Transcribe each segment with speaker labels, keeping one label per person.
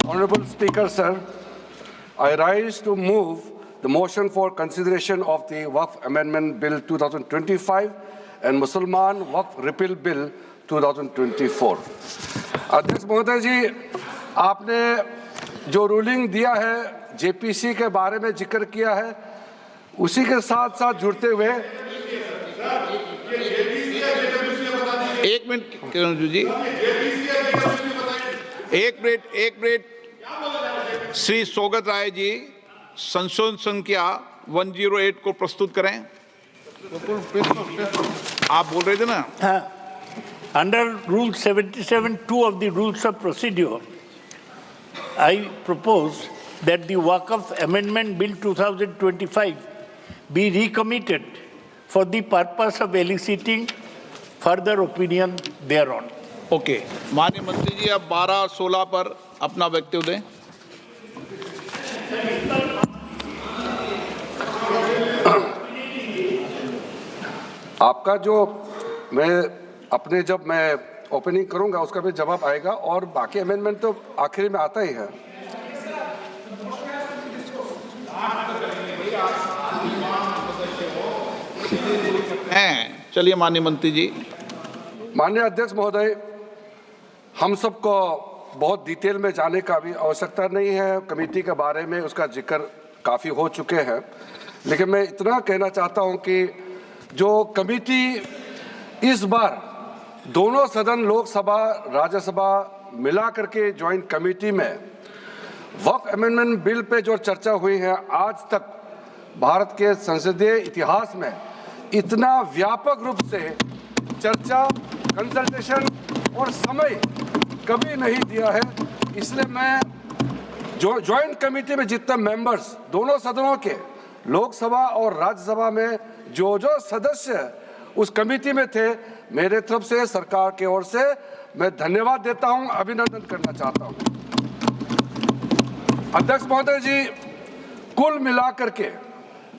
Speaker 1: Honorable Speaker, sir, I rise to move the motion for consideration of the Waqf Amendment Bill 2025 and Mussalman Waqf Repeal Bill 2024. अध्यक्ष महोदय जी, आपने जो ruling दिया है JPC के बारे में जिक्र किया है, उसी के साथ साथ जुड़ते हुए
Speaker 2: एक मिनट जी, एक मिनट श्री सौगत राय जी संशोधन संख्या 108 को प्रस्तुत करें। आप बोल रहे थे ना?
Speaker 3: हाँ, under rule 77(2) of the rules of procedure, I propose that the Waqf Amendment Bill 2025 be recommitted for the purpose of eliciting further opinion thereon.
Speaker 2: Okay, माननीय मंत्री जी अब 12-16 पर अपना वक्तव्य दें।
Speaker 1: आपका जो जब मैं ओपनिंग करूंगा उसका भी जवाब आएगा और बाकी अमेंडमेंट तो आखिरी में आता ही है।
Speaker 2: चलिए माननीय मंत्री जी।
Speaker 1: माननीय अध्यक्ष महोदय, हम सबको बहुत डिटेल में जाने का भी आवश्यकता नहीं है। कमेटी के बारे में उसका जिक्र काफ़ी हो चुके हैं, लेकिन मैं इतना कहना चाहता हूं कि जो कमेटी इस बार दोनों सदन लोकसभा राज्यसभा मिला करके ज्वाइंट कमेटी में वक्फ अमेंडमेंट बिल पे जो चर्चा हुई है, आज तक भारत के संसदीय इतिहास में इतना व्यापक रूप से चर्चा, कंसल्टेशन और समय कभी नहीं दिया है। इसलिए मैं जो ज्वाइंट कमेटी में जितने मेंबर्स दोनों सदनों के लोकसभा और राज्यसभा में जो सदस्य उस कमेटी में थे, मेरे तरफ से सरकार की ओर से मैं धन्यवाद देता हूं, अभिनंदन करना चाहता हूं। अध्यक्ष महोदय जी, कुल मिलाकर के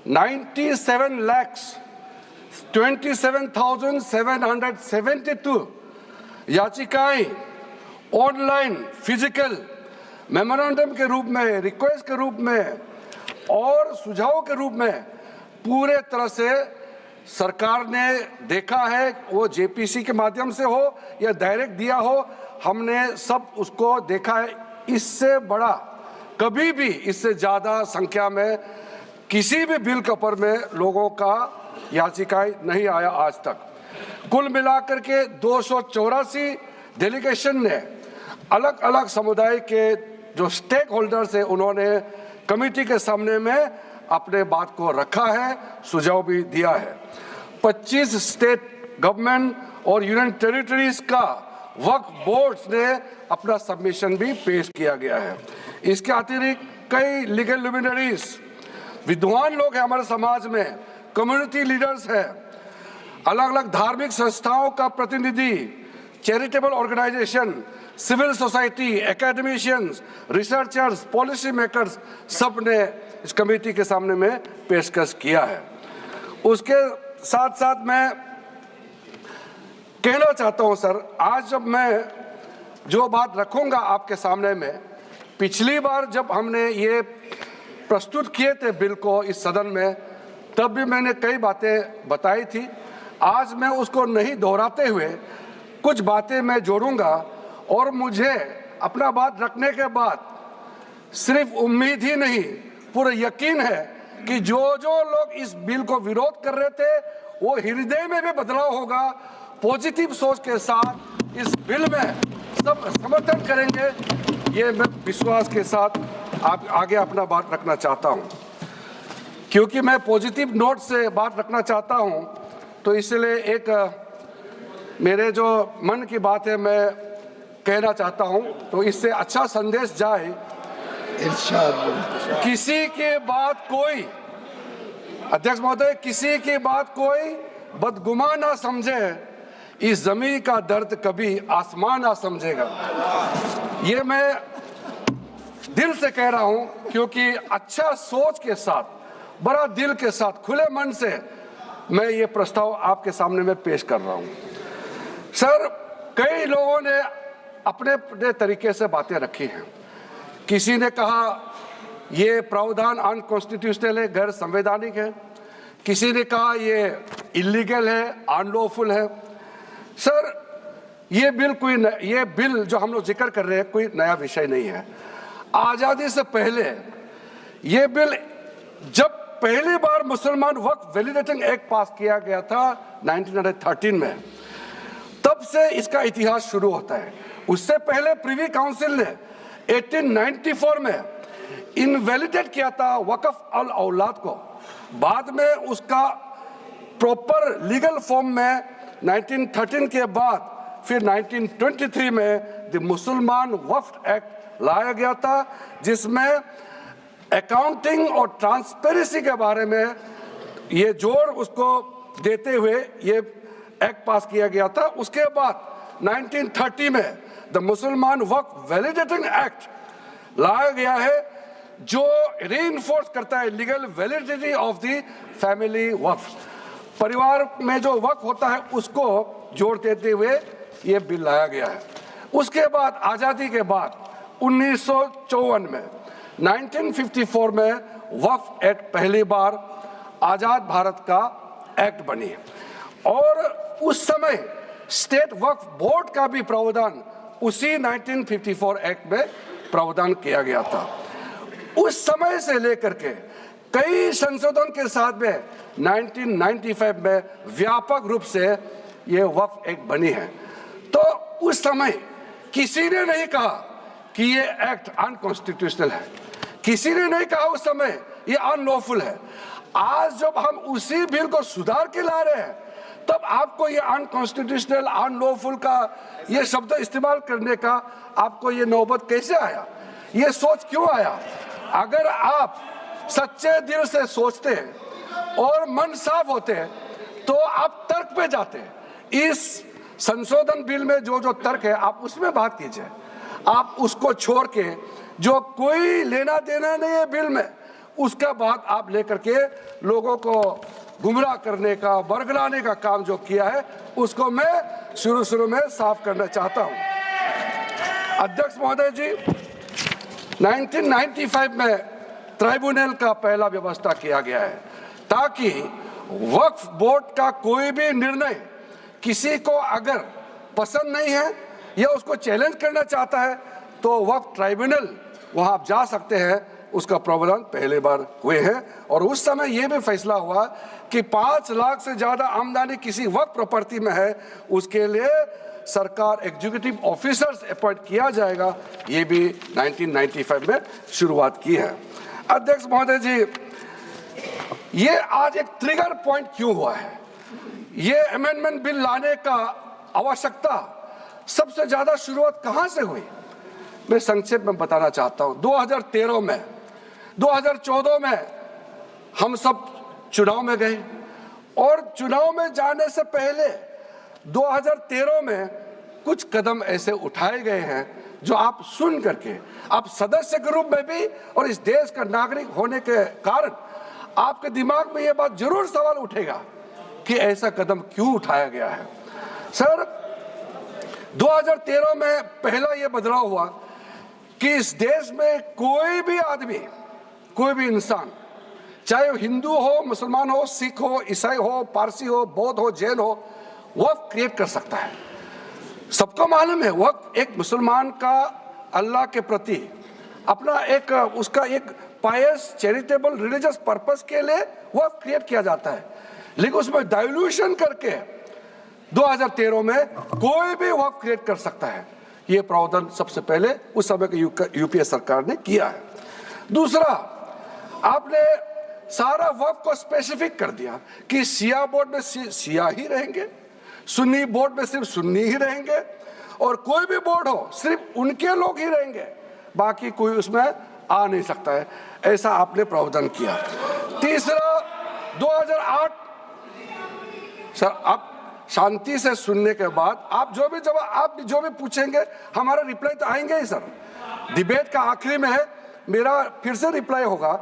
Speaker 1: 97,27,772 याचिकाएं ऑनलाइन, फिजिकल, मेमोरेंडम के रूप में, रिक्वेस्ट के रूप में और सुझाव के रूप में पूरे तरह से सरकार ने देखा है। वो जेपीसी के माध्यम से हो या डायरेक्ट दिया हो, हमने सब उसको देखा है। इससे बड़ा कभी भी, इससे ज़्यादा संख्या में किसी भी बिल के ऊपर में लोगों का याचिकाएं नहीं आया आज तक। कुल मिलाकर के 284 डेलीगेशन ने अलग अलग समुदाय के जो स्टेक होल्डर्स हैं, उन्होंने कमेटी के सामने में अपने बात को रखा है, सुझाव भी दिया है। 25 स्टेट गवर्नमेंट और यूनियन टेरिटरीज का वक्फ बोर्ड्स ने अपना सबमिशन भी पेश किया गया है। इसके अतिरिक्त कई लीगल लुमिनरीज, विद्वान लोग हैं हमारे समाज में, कम्युनिटी लीडर्स हैं, अलग अलग धार्मिक संस्थाओं का प्रतिनिधि, charitable organisation, civil society, academicians, researchers, policy makers, सब ने इस कमेटी के सामने में पेशकश किया है। उसके साथ साथ मैं कहना चाहता हूं सर, आज जब मैं जो बात रखूंगा आपके सामने में, पिछली बार जब हमने ये प्रस्तुत किए थे बिल को इस सदन में, तब भी मैंने कई बातें बताई थी। आज मैं उसको नहीं दोहराते हुए कुछ बातें मैं जोड़ूंगा और मुझे अपना बात रखने के बाद सिर्फ उम्मीद ही नहीं, पूरा यकीन है कि जो लोग इस बिल को विरोध कर रहे थे, वो हृदय में भी बदलाव होगा। पॉजिटिव सोच के साथ इस बिल में सब समर्थन करेंगे, ये मैं विश्वास के साथ आप आगे अपना बात रखना चाहता हूं। क्योंकि मैं पॉजिटिव नोट से बात रखना चाहता हूं, तो इसलिए एक मेरे जो मन की बात है मैं कहना चाहता हूं, तो इससे अच्छा संदेश जाए। किसी की बात कोई, अध्यक्ष महोदय, किसी की बात कोई बदगुमान ना समझे, इस जमीन का दर्द कभी आसमान ना समझेगा। ये मैं दिल से कह रहा हूं, क्योंकि अच्छा सोच के साथ, बड़ा दिल के साथ, खुले मन से मैं ये प्रस्ताव आपके सामने में पेश कर रहा हूं। सर, कई लोगों ने अपने अपने तरीके से बातें रखी हैं। किसी ने कहा ये प्रावधान अनकॉन्स्टिट्यूशनल है, गैर संवैधानिक है। किसी ने कहा ये इलीगल है, अनलॉफुल है। सर, ये बिल जो हम लोग जिक्र कर रहे हैं कोई नया विषय नहीं है। आज़ादी से पहले ये बिल जब पहली बार मुसलमान वक्फ वैलिडेटिंग एक्ट पास किया गया था 1913 में, तब से इसका इतिहास शुरू होता है। उससे पहले प्रिवी काउंसिल ने 1894 में इनवैलिडेट किया था वक्फ अल औलाद को। बाद में उसका प्रॉपर लीगल फॉर्म में 1913 के बाद फिर 1923 में द मुसलमान वक्फ एक्ट लाया गया था, जिसमें अकाउंटिंग और ट्रांसपेरेंसी के बारे में ये जोर उसको देते हुए ये एक्ट पास किया गया था। उसके बाद 1930 में द मुसलमान वक्फ वैलिडेटिंग एक्ट लाया गया है, जो रीइंफोर्स करता है legal validity of the family waqf. परिवार में जो वक्फ होता है उसको जोड़ देते हुए ये बिल लाया गया है। उसके बाद आज़ादी के बाद 1954 में 1954 में वक्फ एक्ट पहली बार आज़ाद भारत का एक्ट बनी और उस समय स्टेट वक्फ बोर्ड का भी प्रावधान उसी 1954 एक्ट में प्रावधान किया गया था। उस समय से लेकर के कई संशोधन के साथ में 1995 में व्यापक रूप से ये वक्फ एक्ट बनी है। तो उस समय किसी ने नहीं कहा कि ये एक्ट अनकॉन्स्टिट्यूशनल है, किसी ने नहीं कहा उस समय ये अनलॉफुल है। आज जब हम उसी बिल को सुधार के ला रहे हैं, तब आपको ये अनकॉन्स्टिट्यूशनल अनलॉफुल का ये शब्द इस्तेमाल करने का आपको ये नौबत कैसे आया, ये सोच क्यों आया? अगर आप सच्चे दिल से सोचते और मन साफ होते तो आप तर्क पे जाते। इस संशोधन बिल में जो जो तर्क है आप उसमें बात कीजिए, आप उसको छोड़ के जो कोई लेना देना नहीं है बिल में, उसका बात आप लेकर के लोगों को गुमराह करने का, बरगलाने का काम जो किया है, उसको मैं शुरू में साफ करना चाहता हूं। अध्यक्ष महोदय जी, 1995 में ट्राइब्यूनल का पहला व्यवस्था किया गया है ताकि वक्फ बोर्ड का कोई भी निर्णय किसी को अगर पसंद नहीं है या उसको चैलेंज करना चाहता है तो वक्फ ट्राइब्यूनल वहां आप जा सकते हैं। उसका प्रावधान पहले बार हुए हैं और उस समय यह भी फैसला हुआ कि 5 लाख से ज्यादा आमदनी किसी वक्फ प्रॉपर्टी में है, उसके लिए सरकार एग्जीक्यूटिव ऑफिसर्स अपॉइंट किया जाएगा। ये भी 1995 में शुरुआत की है। अध्यक्ष महोदय जी, ये आज एक ट्रिगर पॉइंट क्यों हुआ है? ये अमेंडमेंट बिल लाने का आवश्यकता सबसे ज्यादा शुरुआत कहां से हुई? मैं संक्षेप में बताना चाहता हूं। 2013 में 2014 में हम सब चुनाव में गए और चुनाव में जाने से पहले 2013 में कुछ कदम ऐसे उठाए गए हैं जो आप सुन करके, आप सदस्य के रूप में भी और इस देश का नागरिक होने के कारण आपके दिमाग में यह बात जरूर सवाल उठेगा कि ऐसा कदम क्यों उठाया गया है। सर, 2013 में पहला यह बदलाव हुआ कि इस देश में कोई भी आदमी, कोई भी इंसान, चाहे वो हिंदू हो, मुसलमान हो, सिख हो, ईसाई हो, पारसी हो, बौद्ध हो, जैन हो, वक्फ क्रिएट कर सकता है। सबको मालूम है वक्फ एक मुसलमान का अल्लाह के प्रति अपना एक उसका एक पायस चैरिटेबल रिलीजियस पर्पस के लिए वक्फ क्रिएट किया जाता है, लेकिन उसमें डाइल्यूशन करके 2013 में कोई भी वक्फ क्रिएट कर सकता है। ये प्रावधान सबसे पहले उस समय की यूपीए सरकार ने किया है। दूसरा, आपने सारा वक्फ को स्पेसिफिक कर दिया कि शिया बोर्ड में शिया ही रहेंगे, सुन्नी बोर्ड में सिर्फ सुन्नी ही रहेंगे और कोई भी बोर्ड हो सिर्फ उनके लोग ही रहेंगे, बाकी कोई उसमें आ नहीं सकता है। ऐसा आपने प्रावधान किया। तीसरा, 2008, सर आप शांति से सुनने के बाद आप जो भी पूछेंगे हमारा रिप्लाई तो आएंगे ही सर। डिबेट का आखिरी में है, मेरा फिर से रिप्लाई होगा।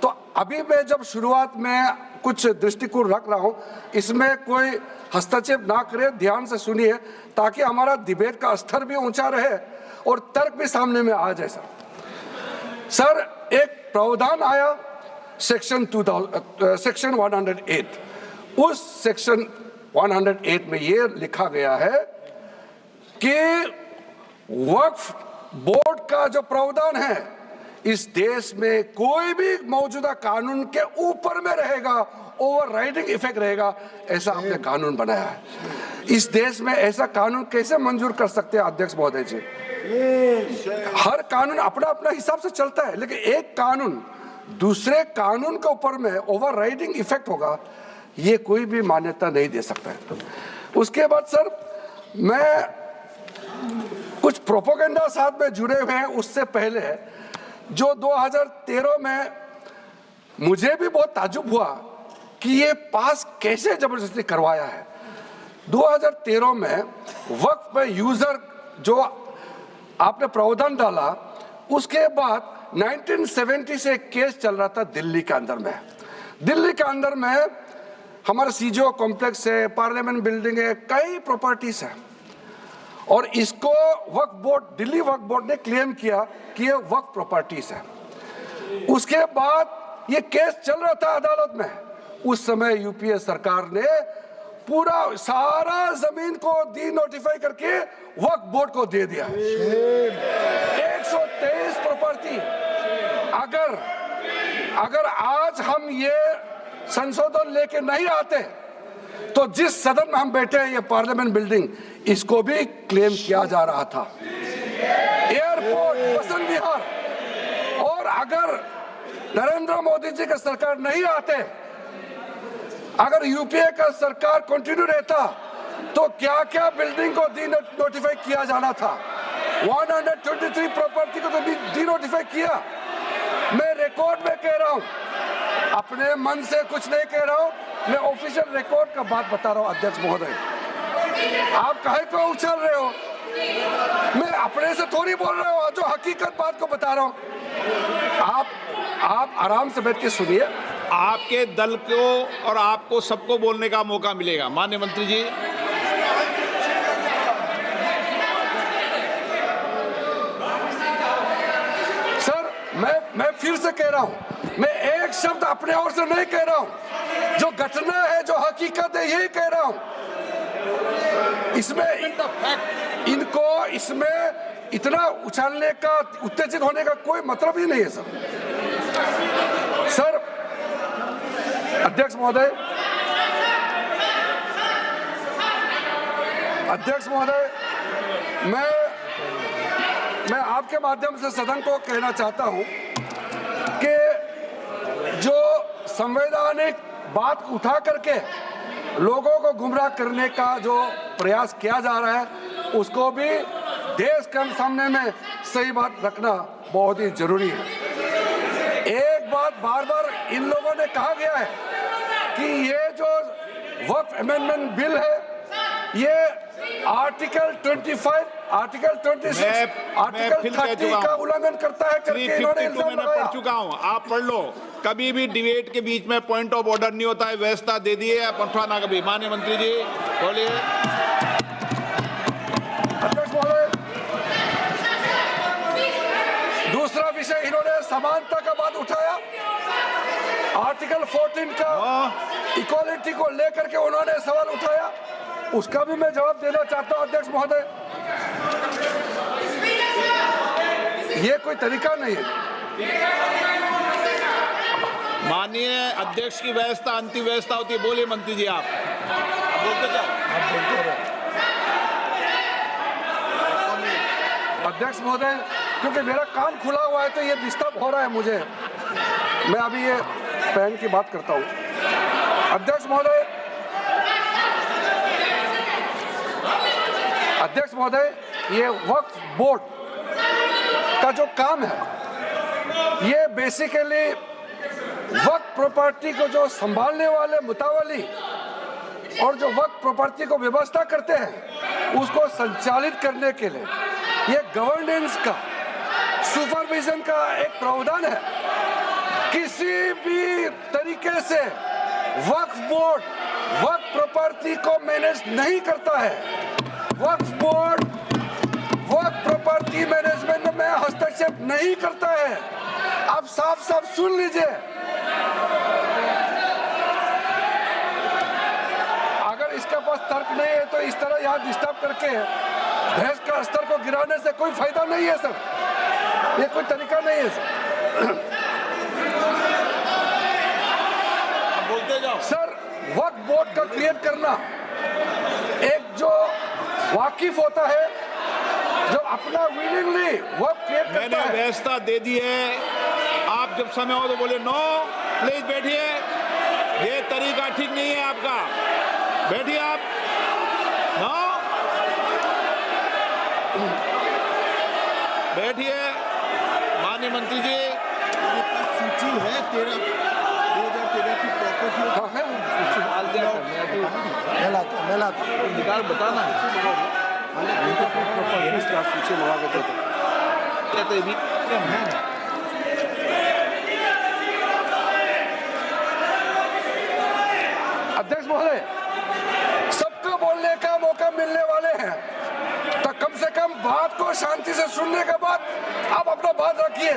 Speaker 1: तो अभी मैं जब शुरुआत में कुछ दृष्टिकोण रख रहा हूं, इसमें कोई हस्तक्षेप ना करे, ध्यान से सुनिए ताकि हमारा डिबेट का स्तर भी ऊंचा रहे और तर्क भी सामने में आ जाए सर। सर एक प्रावधान आया सेक्शन 108, उस सेक्शन 108 में ये लिखा गया है कि वक्फ बोर्ड का जो प्रावधान है इस देश में कोई भी मौजूदा कानून के ऊपर में रहेगा, ओवरराइडिंग इफेक्ट रहेगा, ऐसा आपने कानून बनाया है। इस देश में ऐसा कानून कैसे मंजूर कर सकते हैं अध्यक्ष महोदय जी? हर कानून अपना अपना हिसाब से चलता है, लेकिन एक कानून दूसरे कानून के ऊपर में ओवरराइडिंग इफेक्ट होगा, ये कोई भी मान्यता नहीं दे सकता है। उसके बाद सर मैं कुछ प्रोपोगेंडा साथ में जुड़े हुए हैं, उससे पहले जो 2013 में मुझे भी बहुत ताज्जुब हुआ कि ये पास कैसे जबरदस्ती करवाया है। 2013 में वक्फ में यूजर जो आपने प्रावधान डाला, उसके बाद 1970 से एक केस चल रहा था दिल्ली के अंदर में। दिल्ली के अंदर में हमारा सीजीओ कॉम्प्लेक्स है, पार्लियामेंट बिल्डिंग है, कई प्रॉपर्टीज है, और इसको वक्फ बोर्ड, दिल्ली वक्फ बोर्ड ने क्लेम किया कि ये वक्फ प्रॉपर्टीज है। उसके बाद ये केस चल रहा था अदालत में। उस समय यूपीए सरकार ने पूरा सारा जमीन को डी नोटिफाई करके वक्फ बोर्ड को दे दिया। 123 प्रॉपर्टी। अगर आज हम ये संशोधन लेके नहीं आते तो जिस सदन में हम बैठे हैं, ये पार्लियामेंट बिल्डिंग, इसको भी क्लेम किया जा रहा था। एयरपोर्ट, बसंत विहार, और अगर नरेंद्र मोदी जी का सरकार नहीं आते, अगर यूपीए का सरकार कंटिन्यू रहता, तो क्या क्या बिल्डिंग को डी नोटिफाई किया जाना था। 123 प्रॉपर्टी को तो डी नोटिफाई किया। मैं रिकॉर्ड में कह रहा हूं, अपने मन से कुछ नहीं कह रहा हूं, मैं ऑफिशियल रिकॉर्ड का बात बता रहा हूं। अध्यक्ष महोदय, आप काहे को उछल रहे हो? मैं अपने से थोड़ी बोल रहा हूं, जो हकीकत बात को बता रहा हूं। आप आराम से बैठ के सुनिए।
Speaker 2: आपके दल को और आपको सबको बोलने का मौका मिलेगा। माननीय मंत्री जी,
Speaker 1: सर मैं फिर से कह रहा हूं, मैं एक शब्द अपने ओर से नहीं कह रहा हूं, जो घटना है, जो हकीकत है, यही कह रहा हूं। इनको इसमें इतना उछालने का, उत्तेजित होने का कोई मतलब ही नहीं है सर। अध्यक्ष महोदय, मैं आपके माध्यम से सदन को कहना चाहता हूं कि जो संवैधानिक बात उठा करके लोगों को गुमराह करने का जो प्रयास किया जा रहा है, उसको भी देश के सामने में सही बात रखना बहुत ही जरूरी है। एक बात बार बार इन लोगों ने कहा गया है कि ये जो वक्फ अमेंडमेंट बिल है, ये आर्टिकल 25, आर्टिकल 26, आर्टिकल 30 का उल्लंघन करता है करके इन्होंने इल्जाम लगाया।
Speaker 2: पढ़ चुका हूं, आप पढ़ लो। कभी भी डिबेट के बीच में पॉइंट ऑफ ऑर्डर नहीं होता है। व्यवस्था दे दिए या पठवाना कभी। माननीय मंत्री जी बोलिए।
Speaker 1: अध्यक्ष महोदय, दूसरा विषय इन्होंने समानता का बात उठाया। आर्टिकल 14 का इक्वालिटी को लेकर के उन्होंने सवाल उठाया, उसका भी मैं जवाब देना चाहता हूं। अध्यक्ष महोदय, ये कोई तरीका नहीं है।
Speaker 2: माननीय अध्यक्ष की व्यवस्था अंतिम व्यवस्था होती है। बोलिए मंत्री जी, आप बोलते जाओ।
Speaker 1: अध्यक्ष महोदय, क्योंकि मेरा कान खुला हुआ है तो ये डिस्टर्ब हो रहा है मुझे। मैं अभी ये पेन की बात करता हूँ। अध्यक्ष महोदय, ये वक्फ बोर्ड का जो काम है, ये बेसिकली वक्फ प्रॉपर्टी को जो संभालने वाले मुतावली और जो वक्फ प्रॉपर्टी को व्यवस्था करते हैं, उसको संचालित करने के लिए ये गवर्नेंस का, सुपरविजन का एक प्रावधान है। किसी भी तरीके से वक्फ बोर्ड वक्फ प्रॉपर्टी को मैनेज नहीं करता है। वक्फ बोर्ड वक्फ प्रॉपर्टी मैनेजमेंट में हस्तक्षेप नहीं करता है। आप साफ साफ सुन लीजिए। अगर इसके पास तर्क नहीं है तो इस तरह यहाँ डिस्टर्ब करके बहस का स्तर को गिराने से कोई फायदा नहीं है सर, ये कोई तरीका नहीं है सर।
Speaker 2: बोलते जाओ
Speaker 1: सर, वक्फ बोर्ड का क्रिएट करना, एक जो वाकिफ होता है, जो अपना विलिंगली वक्फ क्रिएट करता
Speaker 2: मैंने
Speaker 1: है।
Speaker 2: व्यवस्था दे दी है, आप जब समय हो तो बोले नो, प्लीज बैठिए, ये तरीका ठीक नहीं है आपका, बैठिए आप। नो, बैठिए। माननीय मंत्री जी,
Speaker 4: सूची है 2013 की प्रॉपर्टी
Speaker 1: हाँ, है।
Speaker 4: निकाल बताना
Speaker 1: सूची मंगा के देते।
Speaker 4: कहते भी
Speaker 1: अध्यक्ष महोदय, सबको बोलने का मौका मिलने वाले हैं, तो कम से कम बात को शांति से सुनने के बाद आप अपना बात रखिए।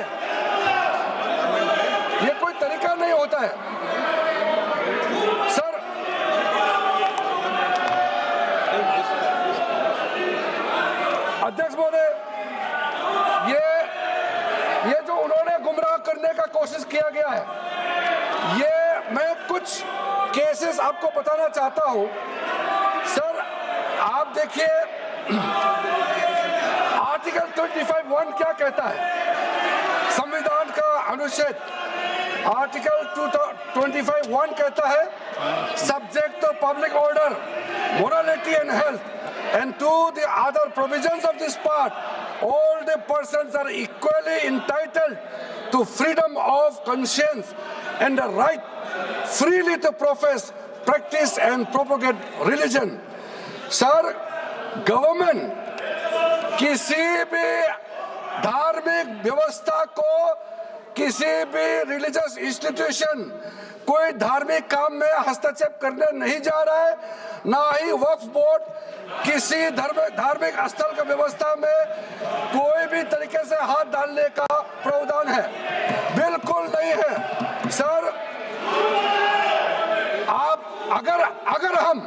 Speaker 1: ये कोई तरीका नहीं होता है सर। अध्यक्ष महोदय, ये जो उन्होंने गुमराह करने का कोशिश किया गया है, ये मैं कुछ केसेस आपको बताना चाहता हूं सर। आप देखिए आर्टिकल 25(1) क्या कहता है, संविधान का अनुच्छेद आर्टिकल 25(1) कहता है, subject to public order, morality and health, and to the other provisions of this part, all the persons are equally entitled to freedom of conscience and the right freely to profess, practice and propagate religion. Sir, government किसी भी धार्मिक व्यवस्था को, किसी भी religious institution, कोई धार्मिक काम में हस्तक्षेप करने नहीं जा रहा है, ना ही वक्फ बोर्ड किसी धार्मिक स्थल की व्यवस्था में कोई भी तरीके से हाथ डालने का प्रावधान है, बिल्कुल नहीं है सर। आप अगर हम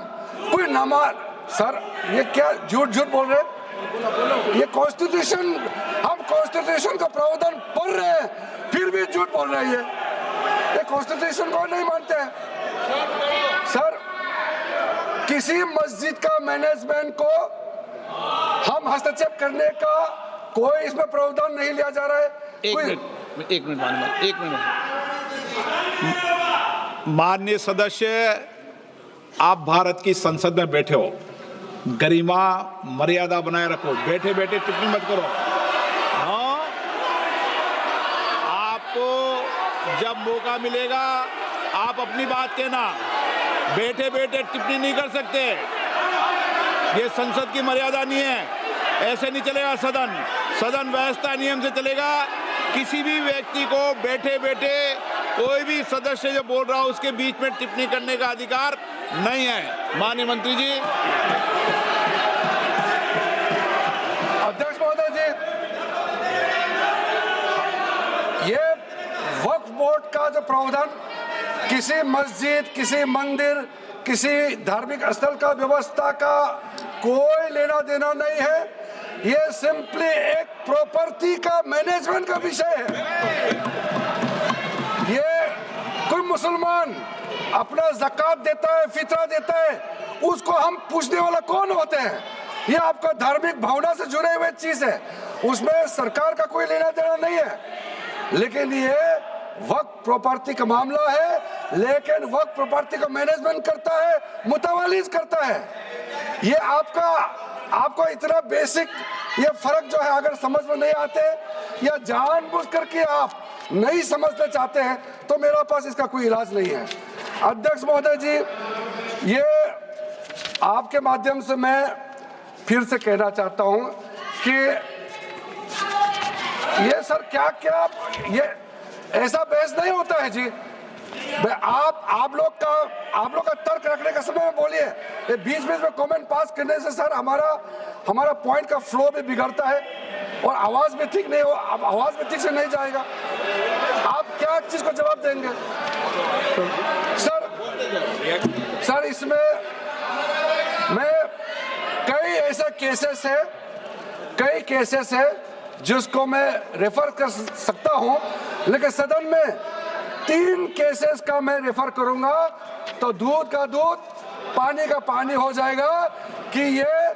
Speaker 1: कोई नमाज, सर ये क्या झूठ बोल रहे हैं, ये कॉन्स्टिट्यूशन, हम कॉन्स्टिट्यूशन का प्रावधान पढ़ रहे हैं फिर भी झूठ बोल रहे हैं, ये कॉन्स्टिट्यूशन को नहीं मानते हैं सर। किसी मस्जिद का मैनेजमेंट को हम हस्तक्षेप करने का कोई इसमें प्रावधान नहीं लिया जा रहा है।
Speaker 2: एक मिनट माननीय सदस्य, आप भारत की संसद में बैठे हो, गरिमा मर्यादा बनाए रखो, बैठे बैठे टिप्पणी मत करो। हाँ, आपको जब मौका मिलेगा आप अपनी बात कहना, बैठे बैठे टिप्पणी नहीं कर सकते, ये संसद की मर्यादा नहीं है, ऐसे नहीं चलेगा सदन। सदन व्यवस्था नियम से चलेगा। किसी भी व्यक्ति को बैठे बैठे कोई भी सदस्य जो बोल रहा हो उसके बीच में टिप्पणी करने का अधिकार नहीं है। माननीय मंत्री जी।
Speaker 1: अध्यक्ष महोदय जी, ये वक्फ बोर्ड का जो प्रावधान किसी मस्जिद, किसी मंदिर, किसी धार्मिक स्थल का व्यवस्था का कोई लेना देना नहीं है, ये सिंपली एक प्रॉपर्टी का मैनेजमेंट का विषय है। ये कोई मुसलमान अपना ज़कात देता है, फितरा देता है, उसको हम पूछने वाला कौन होते हैं? ये आपका धार्मिक भावना से जुड़े हुए चीज है, उसमें सरकार का कोई लेना देना नहीं है। लेकिन ये वक्फ प्रॉपर्टी का मामला है, लेकिन वक्फ प्रॉपर्टी का मैनेजमेंट करता है, मुतवालिज करता है। ये आपको इतना बेसिक ये फर्क जो है अगर समझ में नहीं आते या जानबूझ करके आप नहीं समझना चाहते हैं तो मेरा पास इसका कोई इलाज नहीं है। अध्यक्ष महोदय जी, ये आपके माध्यम से मैं फिर से कहना चाहता हूं कि ये सर क्या ये ऐसा बहस नहीं होता है जी। आप लोग का तर्क रखने का समय में बोलिए, ये बीच में कमेंट पास करने से सर हमारा पॉइंट का फ्लो भी बिगड़ता है और आवाज भी ठीक से नहीं जाएगा। क्या चीज को जवाब देंगे? सर इसमें मैं कई केसेस है जिसको मैं रेफर कर सकता हूं, लेकिन सदन में 3 केसेस का मैं रेफर करूंगा तो दूध का दूध पानी का पानी हो जाएगा कि ये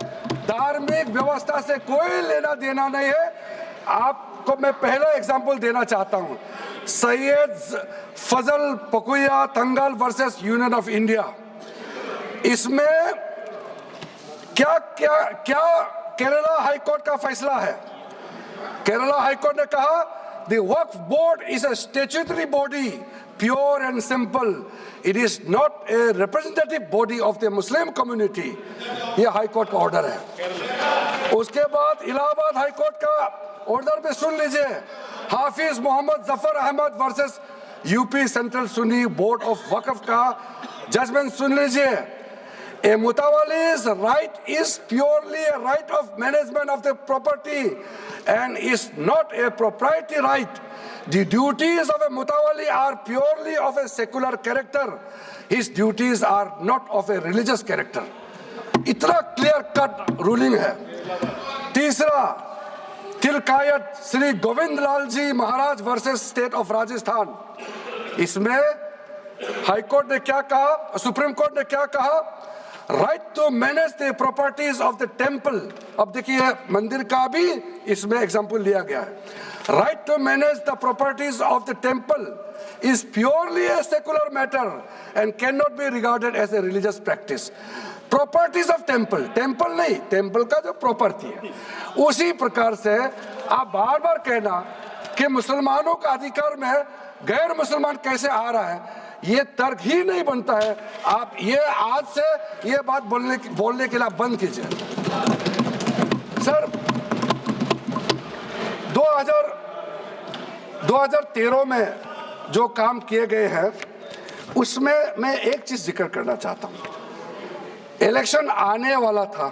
Speaker 1: धार्मिक व्यवस्था से कोई लेना देना नहीं है। आपको मैं पहला एग्जांपल देना चाहता हूं, सैयद फजल पकुया Thangal versus union of India. इसमें क्या केरला हाईकोर्ट का फैसला है। केरला हाईकोर्ट ने कहा the Waqf board is a statutory body, pure and simple, it is not a representative body of the Muslim community. यह हाईकोर्ट का ऑर्डर है। उसके बाद इलाहाबाद हाईकोर्ट का ऑर्डर भी सुन लीजिए, Hafiz Mohammad Zafar Ahmad versus UP central Sunni board of Waqf का जजमेंट सुन लीजिए। A mutawalli's right is purely a right of management of the property and is not a proprietary right. The duties of a mutawalli are purely of a secular character. His duties are not of a religious character. इतना clear cut ruling है। तीसरा, तिलकायत श्री गोविंद लाल जी महाराज versus state of Rajasthan. इसमें high court ने क्या कहा, supreme court ने क्या कहा, right to manage the properties of the temple. अब देखिए मंदिर का भी इसमें एग्जांपल लिया गया है। Right to manage the properties of the temple is purely a secular matter and can not be regarded as a religious practice. Properties of temple, temple नहीं, टेम्पल का जो प्रॉपर्टी है। उसी प्रकार से आप बार बार कहना कि मुसलमानों का अधिकार में गैर मुसलमान कैसे आ रहा है, ये तर्क ही नहीं बनता है। आप ये आज से ये बात बोलने के लिए बंद कीजिए। सर 2013 में जो काम किए गए हैं उसमें मैं एक चीज जिक्र करना चाहता हूं। इलेक्शन आने वाला था,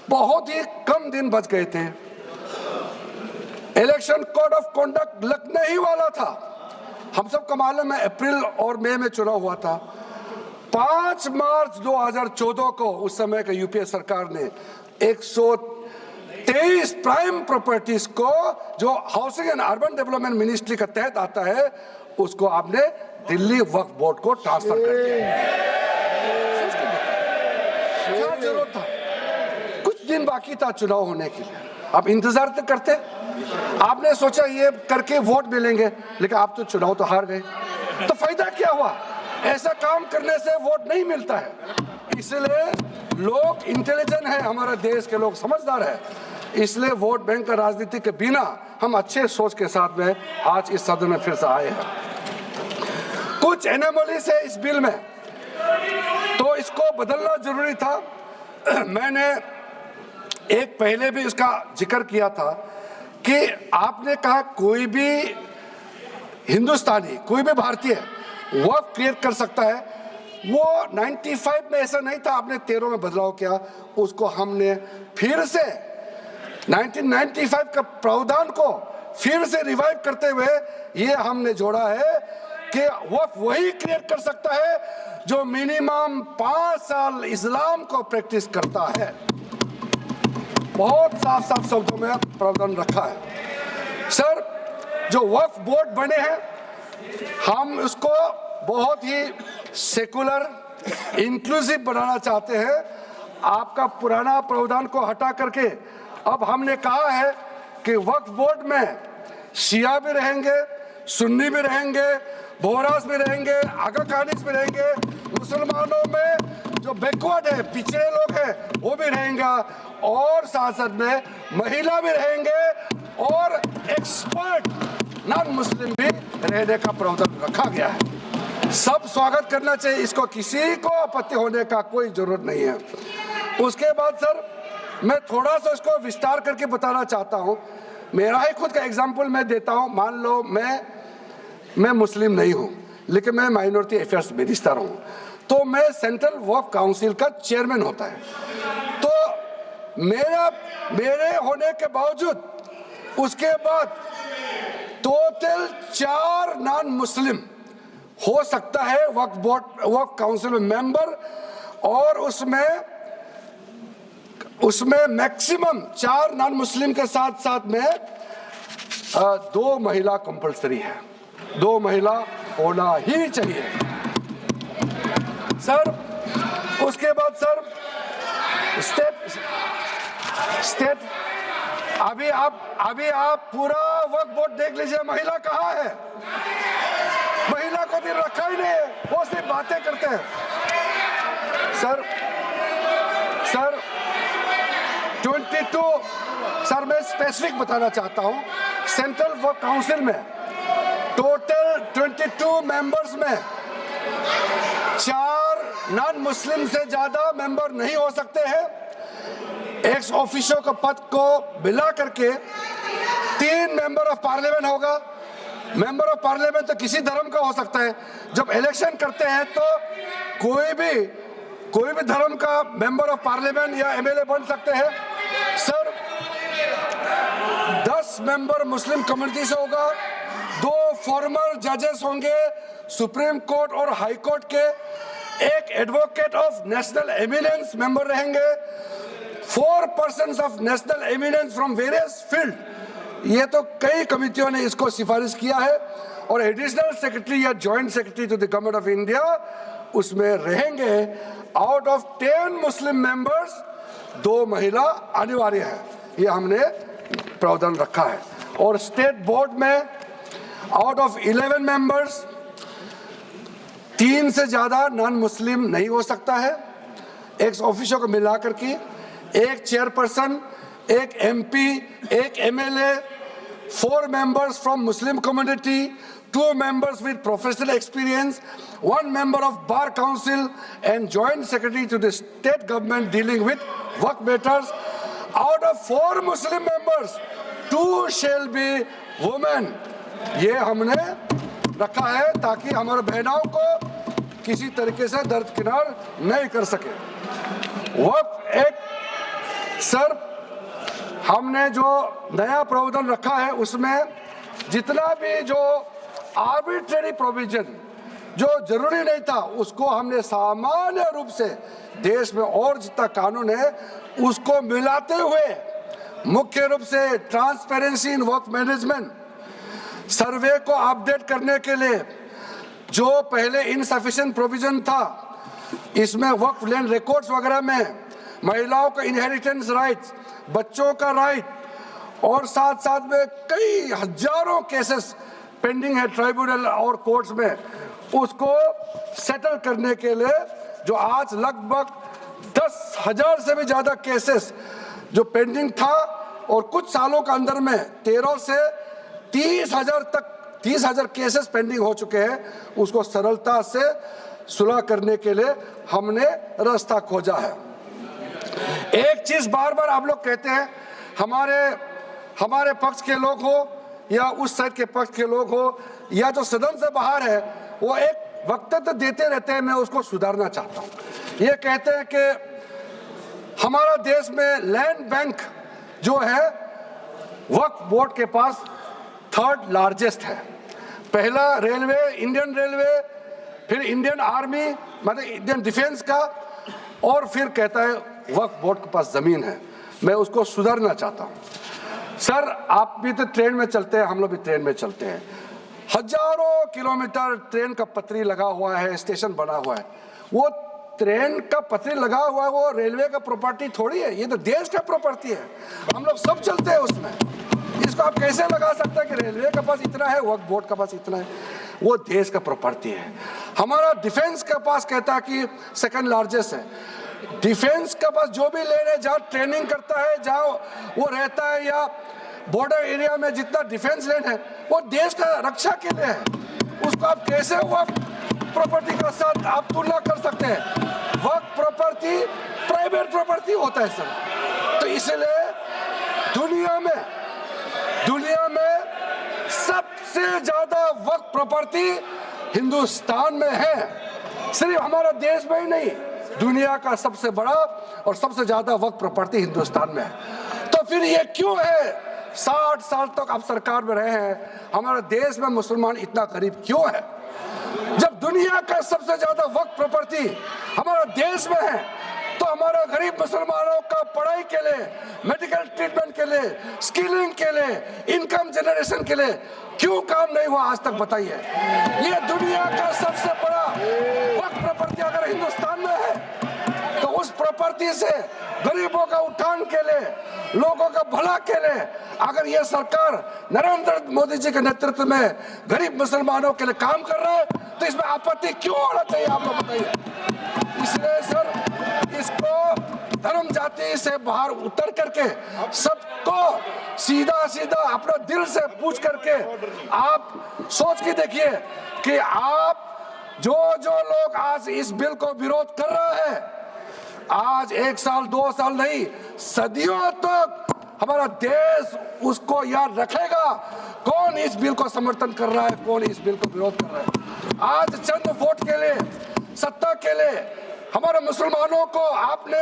Speaker 1: बहुत ही कम दिन बच गए थे, इलेक्शन कोड ऑफ कॉन्डक्ट लगने ही वाला था। हम सबको मालूम है अप्रैल और मई में चुनाव हुआ था। 5 मार्च 2014 को उस समय के यूपीए सरकार ने 123 प्राइम प्रॉपर्टीज को जो housing and urban development ministry का तहत आता है उसको आपने दिल्ली वक्फ बोर्ड को ट्रांसफर कर दिया। क्या जरूरत था? कुछ दिन बाकी था चुनाव होने के लिए, आप इंतजार तो करते। आपने सोचा ये करके वोट मिलेंगे, लेकिन आप तो चुनाव तो हार गए, तो फायदा क्या हुआ? ऐसा काम करने से वोट नहीं मिलता है। इसलिए लोग इंटेलिजेंट है, हमारे देश के लोग समझदार है, इसलिए वोट बैंक का राजनीति के बिना हम अच्छे सोच के साथ में आज इस सदन में फिर से आए हैं। कुछ एनोमलीज है इस बिल में, तो इसको बदलना जरूरी था। मैंने एक पहले भी इसका जिक्र किया था कि आपने कहा कोई भी हिंदुस्तानी, कोई भी भारतीय वक्फ क्रिएट कर सकता है। वो 95 में ऐसा नहीं था, आपने 13 में बदलाव किया, उसको हमने फिर से 1995 का प्रावधान को फिर से रिवाइव करते हुए ये हमने जोड़ा है कि वक्फ वही क्रिएट कर सकता है जो मिनिमम 5 साल इस्लाम को प्रैक्टिस करता है। बहुत साफ साफ शब्दों में प्रावधान रखा है। सर जो वक्फ बोर्ड बने हैं हम उसको बहुत ही सेकुलर इंक्लूसिव बनाना चाहते हैं। आपका पुराना प्रावधान को हटा करके अब हमने कहा है कि वक्फ बोर्ड में शिया भी रहेंगे, सुन्नी भी रहेंगे, बोहरास भी रहेंगे, आगा खानिस भी रहेंगे, मुसलमानों में जो बैकवर्ड है, पिछड़े लोग हैं वो भी रहेंगे, और साथ साथ में महिला भी रहेंगे और एक्सपर्ट नॉन मुस्लिम भी रहने का प्रावधान रखा गया है। सब स्वागत करना चाहिए, इसको किसी को आपत्ति होने का कोई जरूरत नहीं है। उसके बाद सर मैं थोड़ा सा इसको विस्तार करके बताना चाहता हूँ। मेरा ही खुद का एग्जाम्पल मैं देता हूँ। मान लो मैं मुस्लिम नहीं हूँ, लेकिन मैं माइनॉरिटी अफेयर्स मिनिस्टर हूँ, तो मैं सेंट्रल वक्फ काउंसिल का चेयरमैन होता है। तो मेरे होने के बावजूद उसके बाद टोटल 4 नॉन मुस्लिम हो सकता है वक्फ बोर्ड वक्फ काउंसिल में मेंबर, और उसमें मैक्सिमम 4 नॉन मुस्लिम के साथ साथ में 2 महिला कंपलसरी है, 2 महिला होना ही चाहिए सर। उसके बाद सर स्टेट अभी आप पूरा वक्फ बोर्ड देख लीजिए, महिला कहाँ है? महिला को भी रखा ही नहीं है, वो सिर्फ बातें करते हैं सर 22 सर मैं स्पेसिफिक बताना चाहता हूं, सेंट्रल वक्फ काउंसिल में टोटल 22 मेंबर्स में 4 नॉन मुस्लिम से ज्यादा मेंबर नहीं हो सकते हैं। एक्स ऑफिशियो का पद को मिला करके 3 मेंबर ऑफ पार्लियामेंट होगा। मेंबर ऑफ पार्लियामेंट तो किसी धर्म का हो सकता है। जब इलेक्शन करते हैं तो कोई भी धर्म का मेंबर ऑफ पार्लियामेंट या एमएलए बन सकते हैं सर। 10 मेंबर मुस्लिम कम्युनिटी से होगा, 2 फॉर्मर जजेस होंगे सुप्रीम कोर्ट और हाई कोर्ट के, 1 advocate of national eminence member रहेंगे, 4 persons of national eminence from various field. ये तो कई कमिटियों ने इसको सिफारिश किया है, और एडिशनल सेक्रेटरी या joint secretary to the government of India उसमें रहेंगे। आउट ऑफ 10 मुस्लिम मेंबर्स 2 महिला अनिवार्य है, ये हमने प्रावधान रखा है। और स्टेट बोर्ड में आउट ऑफ 11 मेंबर्स 3 से ज्यादा नॉन मुस्लिम नहीं हो सकता है। एक्स ऑफिशियो को मिलाकर के 1 chairperson, 1 MP, 1 MLA, 4 members from Muslim community, 2 members with professional experience, 1 member of Bar Council and Joint Secretary to the state government dealing with work matters. Out of 4 Muslim members, 2 shall be women. ये हमने रखा है ताकि हमारे बहनों को किसी तरीके से दरकिनार नहीं कर सके। वक्फ एक्ट सर हमने जो नया प्रावधान रखा है उसमें जितना भी जो आर्बिट्रेरी प्रोविजन जो जरूरी नहीं था उसको हमने सामान्य रूप से देश में और जितना कानून है उसको मिलाते हुए मुख्य रूप से ट्रांसपेरेंसी इन वक्फ मैनेजमेंट, सर्वे को अपडेट करने के लिए जो पहले इनसफिशिएंट प्रोविजन था इसमें वक्फ लैंड रिकॉर्ड्स वगैरह में महिलाओं का इनहेरिटेंस राइट्स, बच्चों का राइट, और साथ साथ में कई हजारों केसेस पेंडिंग है ट्राइब्यूनल और कोर्ट्स में, उसको सेटल करने के लिए जो आज लगभग 10,000 से भी ज्यादा केसेस जो पेंडिंग था और कुछ सालों के अंदर में 13 से 30,000 केसेस पेंडिंग हो चुके हैं, उसको सरलता से सुलह करने के लिए हमने रास्ता खोजा है। एक चीज बार बार आप लोग कहते हैं, हमारे पक्ष के लोग हो या उस साइड के पक्ष के लोग हो या जो सदन से बाहर है, वो एक वक्तव्य तो देते रहते हैं, मैं उसको सुधारना चाहता हूँ। ये कहते हैं कि हमारा देश में लैंड बैंक जो है वक्फ बोर्ड के पास 3rd लार्जेस्ट है। पहला रेलवे, इंडियन रेलवे, फिर इंडियन आर्मी मतलब इंडियन डिफेंस का, और फिर कहता है वक्फ बोर्ड के पास जमीन है। मैं उसको सुधारना चाहता हूं। सर आप भी तो ट्रेन में चलते हैं, हम लोग भी ट्रेन में चलते हैं, हजारों किलोमीटर ट्रेन का पटरी लगा हुआ है, स्टेशन बना हुआ है। वो ट्रेन का पटरी लगा हुआ है, वो रेलवे का प्रॉपर्टी थोड़ी है, ये तो देश का प्रॉपर्टी है, हम लोग सब चलते हैं उसमें। इसको आप कैसे लगा सकते हैं कि रेलवे के पास इतना है, वक्फ बोर्ड के पास इतना है? वो देश का प्रॉपर्टी है। हमारा डिफेंस के पास कहता है कि 2nd लार्जेस्ट है। डिफेंस के पास जो भी लैंड है, जहाँ ट्रेनिंग करता है, जहाँ वो रहता है, या बॉर्डर एरिया में जितना डिफेंस लैंड है वो देश का रक्षा के लिए है। उसको आप कैसे वक्फ प्रॉपर्टी के साथ आप तुलना कर सकते हैं? वक्फ प्रॉपर्टी प्राइवेट प्रॉपर्टी होता है सर। तो इसलिए दुनिया में सबसे ज्यादा वक्फ प्रॉपर्टी हिंदुस्तान में है। सिर्फ हमारा देश में ही नहीं, दुनिया का सबसे बड़ा और सबसे ज्यादा वक्फ प्रॉपर्टी हिंदुस्तान में है। तो फिर ये क्यों है 60 साल तक आप सरकार में रहे हैं, हमारे देश में मुसलमान इतना गरीब क्यों है? जब दुनिया का सबसे ज्यादा वक्फ प्रॉपर्टी हमारे देश में है, तो हमारे गरीब मुसलमानों का पढ़ाई के लिए, मेडिकल ट्रीटमेंट के लिए, स्किलिंग के लिए, इनकम जनरेशन के लिए क्यों काम नहीं हुआ आज तक? बताइए। ये दुनिया का सबसे बड़ा वक्फ प्रॉपर्टी अगर हिंदुस्तान में है, तो उस प्रॉपर्टी से गरीबों का उत्थान के लिए, लोगों का भला के लिए अगर ये सरकार नरेंद्र मोदी जी के नेतृत्व में गरीब मुसलमानों के लिए काम कर रहा है, तो इसमें आपत्ति क्यों होना चाहिए? आप लोग बताइए। इसलिए सर, इसको धर्म जाति से बाहर उतर करके सबको सीधा सीधा अपना दिल से पूछ करके आप सोच के देखिए कि आप जो लोग आज इस बिल को विरोध कर रहे हैं, आज 1 साल 2 साल नहीं, सदियों तक हमारा देश उसको याद रखेगा कौन इस बिल को समर्थन कर रहा है, कौन इस बिल को विरोध कर रहा है। आज चंद वोट के लिए, सत्ता के लिए हमारे मुसलमानों को आपने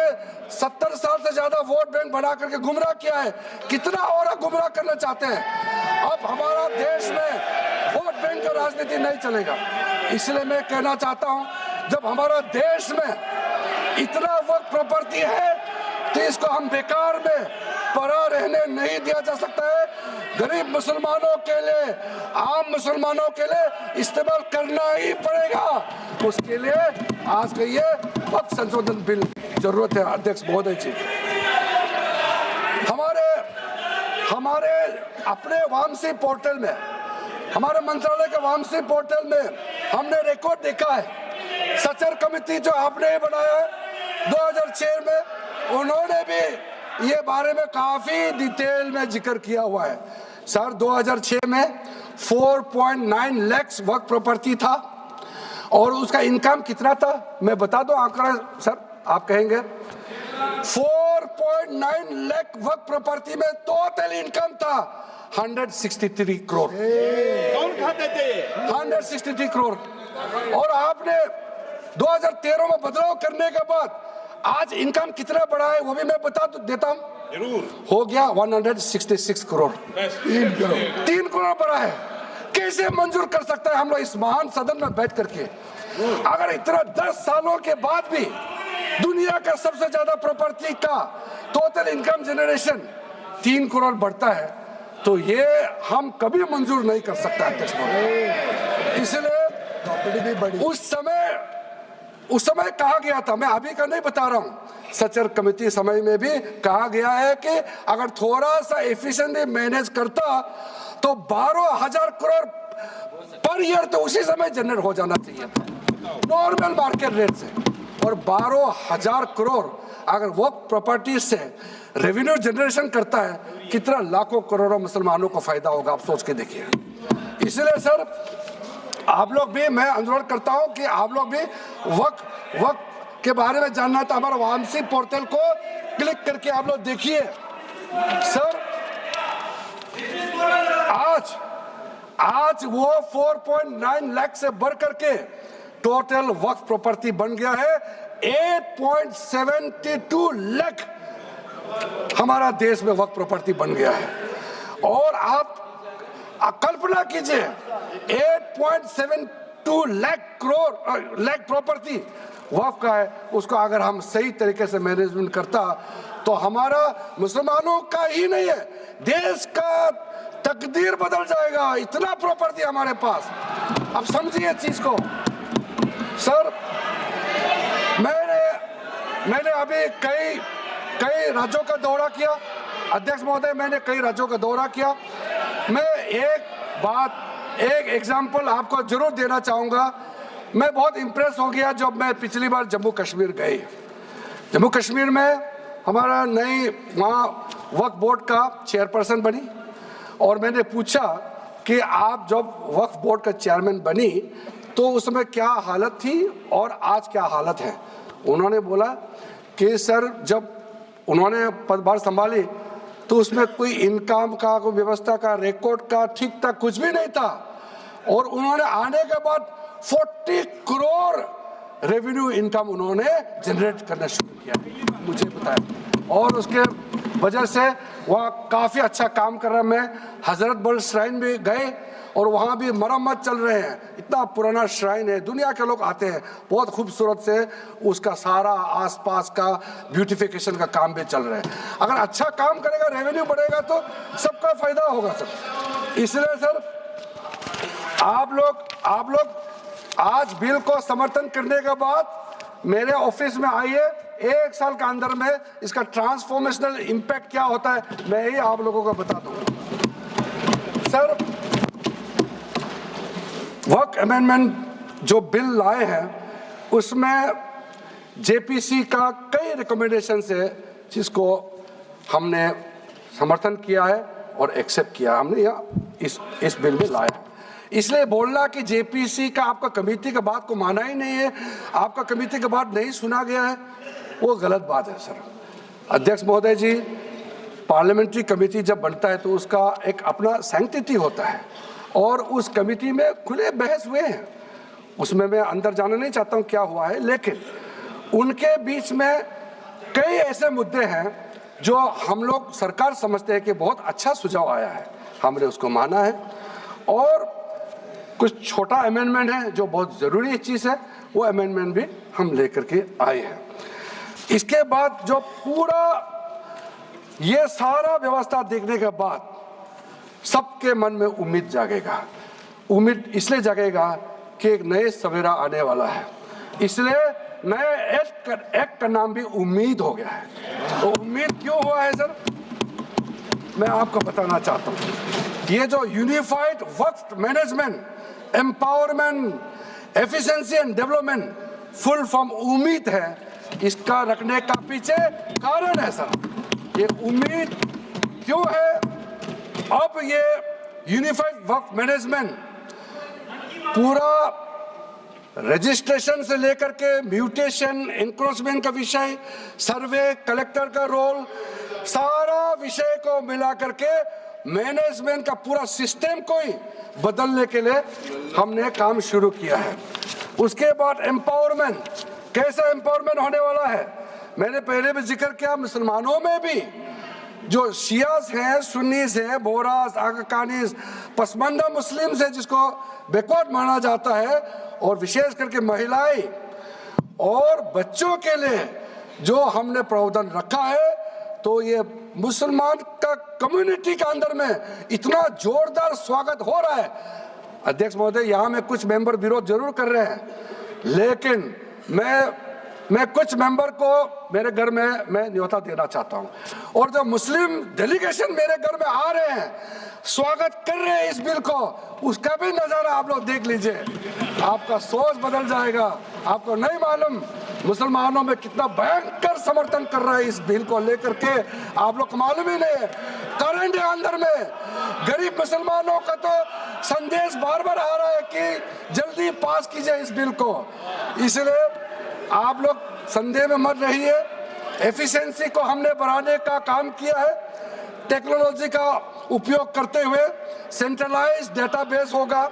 Speaker 1: 70 साल से ज्यादा वोट बैंक बना करके गुमराह किया है। कितना और गुमराह करना चाहते हैं? अब हमारा देश में वोट बैंक का राजनीति नहीं चलेगा। इसलिए मैं कहना चाहता हूं, जब हमारा देश में इतना वक्त प्रॉपर्टी है, तो इसको हम बेकार में पड़ा रहने नहीं दिया जा सकता है। गरीब मुसलमानों के लिए, आम मुसलमानों के लिए इस्तेमाल करना ही पड़ेगा। उसके लिए आज का ये वक्त संशोधन बिल जरूरत है। अध्यक्ष महोदय जी, हमारे अपने वामसी पोर्टल में, हमारे मंत्रालय के वामसी पोर्टल में हमने रिकॉर्ड देखा है। सचर कमेटी जो आपने बनाया है 2006 में, उन्होंने भी ये बारे में काफी डिटेल में जिक्र किया हुआ है। सर 2006 में 4.9 लाख वक्फ प्रॉपर्टी था और उसका इनकम कितना था मैं बता दूं आंकड़ा सर, आप कहेंगे 4.9 लाख वक्फ प्रॉपर्टी में टोटल इनकम था 163 करोड़।
Speaker 2: कौन खाते थे?
Speaker 1: 163 करोड़। और आपने 2013 में बदलाव करने के बाद आज इनकम कितना बढ़ा है वो भी मैं बता देता हूं।
Speaker 2: जरूर।
Speaker 1: हो गया 166 करोड़। 3 करोड़ बढ़ा है। कैसे मंजूर कर सकता है हम लोग इस महान सदन में बैठ करके? अगर इतना 10 सालों के बाद भी दुनिया का सबसे ज्यादा प्रॉपर्टी का टोटल इनकम जनरेशन 3 करोड़ बढ़ता है, तो ये हम कभी मंजूर नहीं कर सकता अध्यक्ष महोदय। इसलिए उस समय कहा गया था, मैं अभी का नहीं बता रहा हूं, सचर कमेटी समय में भी कहा गया है कि अगर थोड़ा सा एफिशिएंटली मैनेज करता तो 12,000 करोड़ पर ईयर तो उसी समय जनरेट हो जाना चाहिए था नॉर्मल मार्केट रेट से। और 12,000 करोड़ अगर वो प्रॉपर्टी से रेवेन्यू जनरेशन करता है, कितना लाखों करोड़ों मुसलमानों को फायदा होगा, आप सोच के देखिए। इसलिए सर आप लोग भी, मैं अनुरोध करता हूं कि आप लोग भी वक्त के बारे में जानना तो हमारा वामसी पोर्टल को क्लिक करके आप लोग देखिए। सर आज वो 4.9 लाख से बढ़ करके टोटल वक्फ प्रॉपर्टी बन गया है 8.72 लाख। हमारा देश में वक्फ प्रॉपर्टी बन गया है। और आप कल्पना कीजिए 8.72 लाख प्रॉपर्टी वक्फ का है, उसको अगर हम सही तरीके से मैनेजमेंट करता तो हमारा मुसलमानों का ही नहीं है, देश का तकदीर बदल जाएगा। इतना प्रॉपर्टी हमारे पास। अब समझिए चीज को। सर मैंने अभी कई राज्यों का दौरा किया अध्यक्ष महोदय, मैंने कई राज्यों का दौरा किया। मैं एक एग्जांपल आपको जरूर देना चाहूंगा। मैं बहुत इंप्रेस हो गया जब मैं पिछली बार जम्मू कश्मीर गई। जम्मू कश्मीर में हमारा नई वहाँ वक्फ बोर्ड का चेयरपर्सन बनी और मैंने पूछा कि आप जब वक्फ बोर्ड का चेयरमैन बनी तो उसमें क्या हालत थी और आज क्या हालत है। उन्होंने बोला कि सर जब उन्होंने पदभार संभाली तो उसमें कोई इनकम का, कोई व्यवस्था का, रिकॉर्ड का ठीक ठाक कुछ भी नहीं था। और उन्होंने आने के बाद 40 करोड़ रेवेन्यू इनकम उन्होंने जनरेट करना शुरू किया, मुझे बताया। और उसके वजह से वहाँ काफ़ी अच्छा काम कर रहा है। मैं हजरत बल श्राइन भी गए और वहाँ भी मरम्मत चल रहे हैं। इतना पुराना श्राइन है, दुनिया के लोग आते हैं, बहुत खूबसूरत से उसका सारा आसपास का ब्यूटिफिकेशन का काम भी चल रहा है। अगर अच्छा काम करेगा, रेवेन्यू बढ़ेगा तो सबका फायदा होगा सर। इसलिए सर आप लोग आज बिल को समर्थन करने के बाद मेरे ऑफिस में आइए, 1 साल के अंदर में इसका ट्रांसफॉर्मेशनल इम्पैक्ट क्या होता है मैं ही आप लोगों को बता दूंगा। सर वर्क अमेंडमेंट जो बिल लाए हैं उसमें जेपीसी का कई रिकमेंडेशंस है जिसको हमने समर्थन किया है और एक्सेप्ट किया हमने यहाँ इस बिल में लाया। इसलिए बोलना कि जेपीसी का आपका कमेटी के बात को माना ही नहीं है, आपका कमेटी के बात नहीं सुना गया है, वो गलत बात है सर। अध्यक्ष महोदय जी, पार्लियामेंट्री कमेटी जब बनता है तो उसका एक अपना सैंक्टिटी होता है और उस कमेटी में खुले बहस हुए हैं। उसमें मैं अंदर जाना नहीं चाहता हूँ क्या हुआ है, लेकिन उनके बीच में कई ऐसे मुद्दे हैं जो हम लोग सरकार समझते हैं कि बहुत अच्छा सुझाव आया है, हमने उसको माना है। और कुछ छोटा अमेंडमेंट है जो बहुत ज़रूरी चीज़ है, वो अमेंडमेंट भी हम लेकर के आए हैं। इसके बाद जो पूरा ये सारा व्यवस्था देखने के बाद सबके मन में उम्मीद जागेगा। उम्मीद इसलिए जागेगा कि एक नए सवेरा आने वाला है, इसलिए नए एक्ट का नाम भी उम्मीद हो गया है। तो उम्मीद क्यों हुआ है सर, मैं आपको बताना चाहता हूँ। ये जो unified work management, empowerment, efficiency and development, full form उम्मीद है, इसका रखने का पीछे कारण है सर। ये उम्मीद क्यों है? अब ये यूनिफाइड वर्क मैनेजमेंट पूरा रजिस्ट्रेशन से लेकर के म्यूटेशन, इंक्रोचमेंट का विषय, सर्वे, कलेक्टर का रोल, सारा विषय को मिला करके मैनेजमेंट का पूरा सिस्टम को ही बदलने के लिए हमने काम शुरू किया है। उसके बाद एम्पावरमेंट, कैसा एम्पावरमेंट होने वाला है? मैंने पहले भी जिक्र किया, मुसलमानों में भी जो शियास हैं, सुन्नीस हैं, बोरास, आकाकानीस, पसमानदा मुस्लिम्स हैं जिसको बैकवर्ड माना जाता है, और विशेष करके महिलाएं और बच्चों के लिए जो हमने प्रावधान रखा है, तो ये मुसलमान का कम्युनिटी के अंदर में इतना जोरदार स्वागत हो रहा है। अध्यक्ष महोदय, यहाँ में कुछ मेंबर विरोध जरूर कर रहे हैं, लेकिन मैं कुछ मेंबर को मेरे घर में मैं न्योता देना चाहता हूँ, और जो मुस्लिम डेलीगेशन मेरे घर में आ रहे हैं, स्वागत कर रहे हैं इस बिल को, उसका भी नज़ारा आप लोग देख लीजिए। आपका सोच बदल जाएगा। आपको नहीं मालूम मुसलमानों में कितना भयंकर समर्थन कर रहा है इस बिल को लेकर के, आप लोग को मालूम ही नहीं है। करंट अंदर में गरीब मुसलमानों का तो संदेश बार बार आ रहा है कि जल्दी पास कीजिए इस बिल को। इसलिए आप लोग संदेह में मत रहिए। एफिशिएंसी को हमने बढ़ाने का काम किया है। टेक्नोलॉजी का उपयोग करते हुए सेंट्रलाइज्ड डेटाबेस होगा,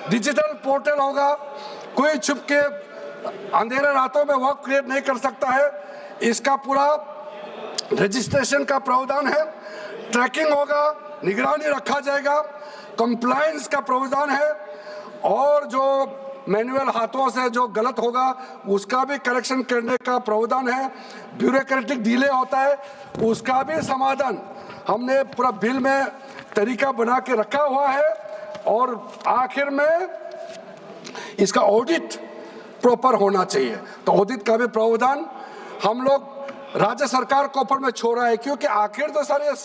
Speaker 1: डिजिटल पोर्टल होगा, कोई छुप के अंधेरे रातों में वर्क क्रिएट नहीं कर सकता है। इसका पूरा रजिस्ट्रेशन का प्रावधान है, ट्रैकिंग होगा, निगरानी रखा जाएगा, कंप्लायंस का प्रावधान है, और जो मैनुअल हाथों से जो गलत होगा उसका भी करेक्शन करने का प्रावधान है। ब्यूरोक्रेटिक डिले होता है उसका भी समाधान हमने पूरा बिल में तरीका बना के रखा हुआ है। और आखिर में इसका ऑडिट प्रॉपर होना चाहिए, तो ऑडिट का भी प्रावधान हम लोग राज्य सरकार के ऊपर में छोड़ा है, क्योंकि आखिर तो सारे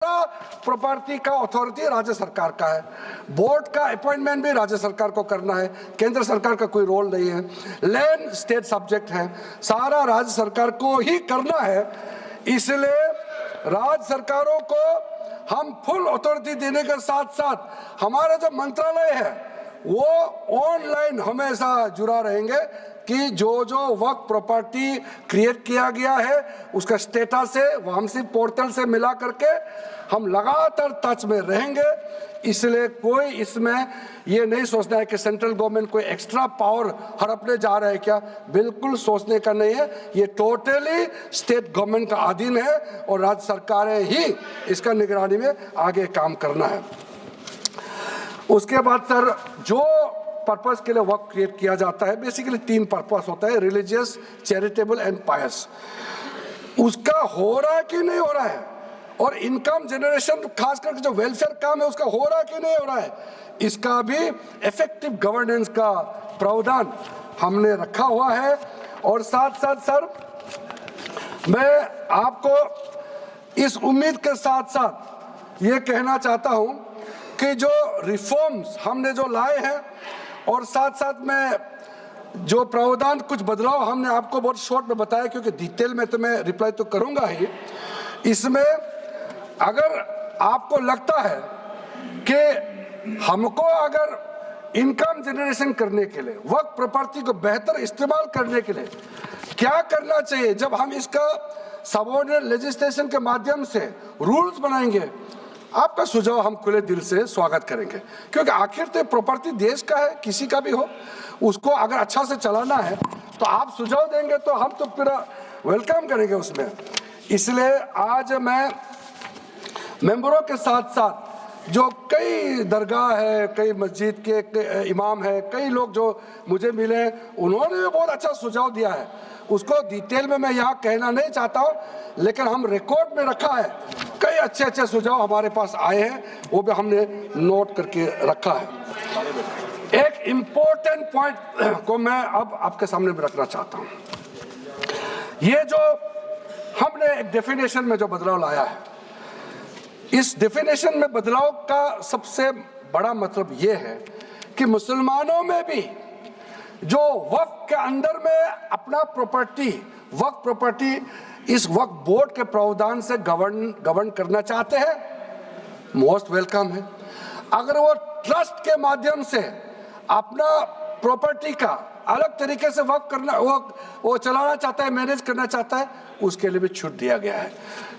Speaker 1: प्रॉपर्टी का अथॉरिटी राज्य सरकार का है। बोर्ड का अपॉइंटमेंट भी राज्य सरकार को करना है, केंद्र सरकार का कोई रोल नहीं है। लैंड स्टेट सब्जेक्ट है, सारा राज्य सरकार को ही करना है। इसलिए राज्य सरकारों को हम फुल अथॉरिटी देने के साथ साथ हमारा जो मंत्रालय है वो ऑनलाइन हमेशा जुड़ा रहेंगे, कि जो वक्त प्रॉपर्टी क्रिएट किया गया है उसका स्टेटस है वामसी पोर्टल से मिला करके हम लगातार टच में रहेंगे। इसलिए कोई इसमें ये नहीं सोचना है कि सेंट्रल गवर्नमेंट कोई एक्स्ट्रा पावर हड़पने जा रहा है क्या, बिल्कुल सोचने का नहीं है। ये टोटली स्टेट गवर्नमेंट का अधीन है और राज्य सरकारें ही इसका निगरानी में आगे काम करना है। उसके बाद सर जो पर्पस के लिए वर्क क्रिएट किया जाता है, बेसिकली 3 पर्पस होता है, रिलीजियस, चैरिटेबल एंड पायस। उसका हो रहा है कि नहीं हो रहा है, और इनकम जनरेशन खास करके जो वेलफेयर काम है उसका हो रहा है कि नहीं हो रहा है, इसका भी इफेक्टिव गवर्नेंस का प्रावधान हमने रखा हुआ है। और साथ साथ सर मैं आपको इस उम्मीद के साथ साथ ये कहना चाहता हूं कि जो रिफॉर्म्स हमने जो लाए हैं और साथ साथ में जो प्रावधान कुछ बदलाव हमने आपको बहुत शॉर्ट में बताया, क्योंकि डिटेल में तो मैं रिप्लाई तो करूंगा ही, इसमें अगर आपको लगता है कि हमको अगर इनकम जनरेशन करने के लिए वर्क प्रॉपर्टी को बेहतर इस्तेमाल करने के लिए क्या करना चाहिए, जब हम इसका सबऑर्डिनेट लेजिस्लेशन के माध्यम से रूल्स बनाएंगे, आपका सुझाव हम खुले दिल से स्वागत करेंगे। क्योंकि आखिर तो प्रॉपर्टी देश का है, किसी का भी हो, उसको अगर अच्छा से चलाना है तो आप सुझाव देंगे तो हम तो पूरा वेलकम करेंगे उसमें। इसलिए आज मैं मेंबरों के साथ साथ जो कई दरगाह है, कई मस्जिद के इमाम है, कई लोग जो मुझे मिले, उन्होंने भी बहुत अच्छा सुझाव दिया है। उसको डिटेल में मैं यहाँ कहना नहीं चाहता हूँ, लेकिन हम रिकॉर्ड में रखा है, कई अच्छे अच्छे सुझाव हमारे पास आए हैं, वो भी हमने नोट करके रखा है। एक इम्पोर्टेंट पॉइंट को मैं अब आपके सामने भी रखना चाहता हूँ। ये जो हमने एक डेफिनेशन में जो बदलाव लाया है, इस डेफिनेशन में बदलाव का सबसे बड़ा मतलब ये है कि मुसलमानों में भी जो वक्फ के अंदर में अपना प्रॉपर्टी, वक्फ प्रॉपर्टी इस वक्फ बोर्ड के प्रावधान से गवर्न करना चाहते हैं, मोस्ट वेलकम है। अगर वो ट्रस्ट के माध्यम से अपना प्रॉपर्टी का अलग तरीके से वक्फ करना, वो चलाना चाहता है, मैनेज करना चाहता है, उसके लिए भी छूट दिया गया है।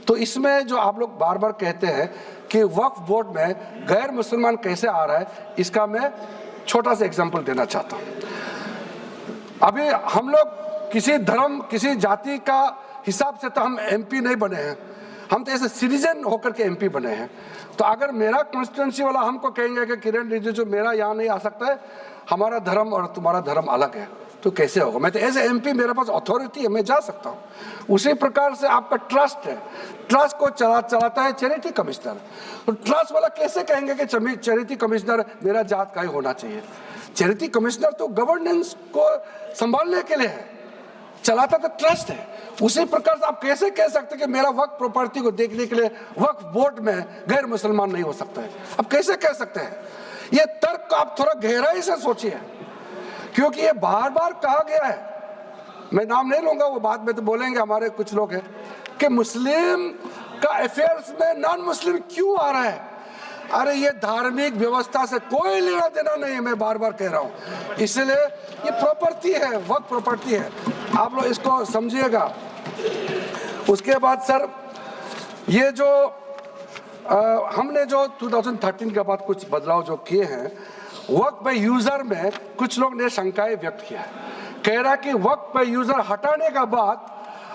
Speaker 1: तो इसमें जो आप लोग बार बार कहते हैं कि वक्फ बोर्ड में गैर मुसलमान कैसे आ रहा है, इसका मैं छोटा सा एग्जांपल देना चाहता हूँ। अभी हम लोग किसी धर्म, किसी जाति का हिसाब से तो हम एमपी नहीं बने हैं, हम तो ऐसे सिटीजन होकर के एमपी बने हैं। तो अगर मेरा कॉन्स्टिट्यूंसी वाला हमको कहेंगे कि किरण रिजिजू मेरा यहाँ नहीं आ सकता है, हमारा धर्म और तुम्हारा धर्म अलग है, तो कैसे होगा? मैं तो एज एमपी, मेरे पास अथॉरिटी है, मैं जा सकता हूँ। उसी प्रकार से आपका ट्रस्ट है, ट्रस्ट को चलाता है चैरिटी कमिश्नर। तो ट्रस्ट वाला कैसे कहेंगे कि चैरिटी कमिश्नर मेरा जात का ही होना चाहिए? चैरिटी कमिश्नर तो गवर्नेंस को संभालने के लिए है, चलाता तो ट्रस्ट है। उसी प्रकार से आप कैसे कह सकते कि मेरा वक्फ प्रॉपर्टी को देखने के लिए वक्फ बोर्ड में गैर मुसलमान नहीं हो सकता है? आप कैसे कह सकते हैं? ये तर्क को आप थोड़ा गहराई से सोचिए, क्योंकि ये बार बार कहा गया है, मैं नाम नहीं लूंगा, वो बाद में तो बोलेंगे हमारे कुछ लोग हैं, कि मुस्लिम का अफेयर्स में नॉन मुस्लिम क्यों आ रहा है। अरे ये धार्मिक व्यवस्था से कोई लेना देना नहीं है, मैं बार बार कह रहा हूँ। इसलिए ये प्रॉपर्टी है, वक्फ प्रॉपर्टी है, आप लोग इसको समझिएगा। उसके बाद सर ये जो हमने जो 2013 के बाद कुछ बदलाव जो किए हैं, वक्फ बाय यूजर में कुछ लोग ने शंकाएं व्यक्त किया है, कह रहा कि वक्फ बाय यूजर हटाने के बाद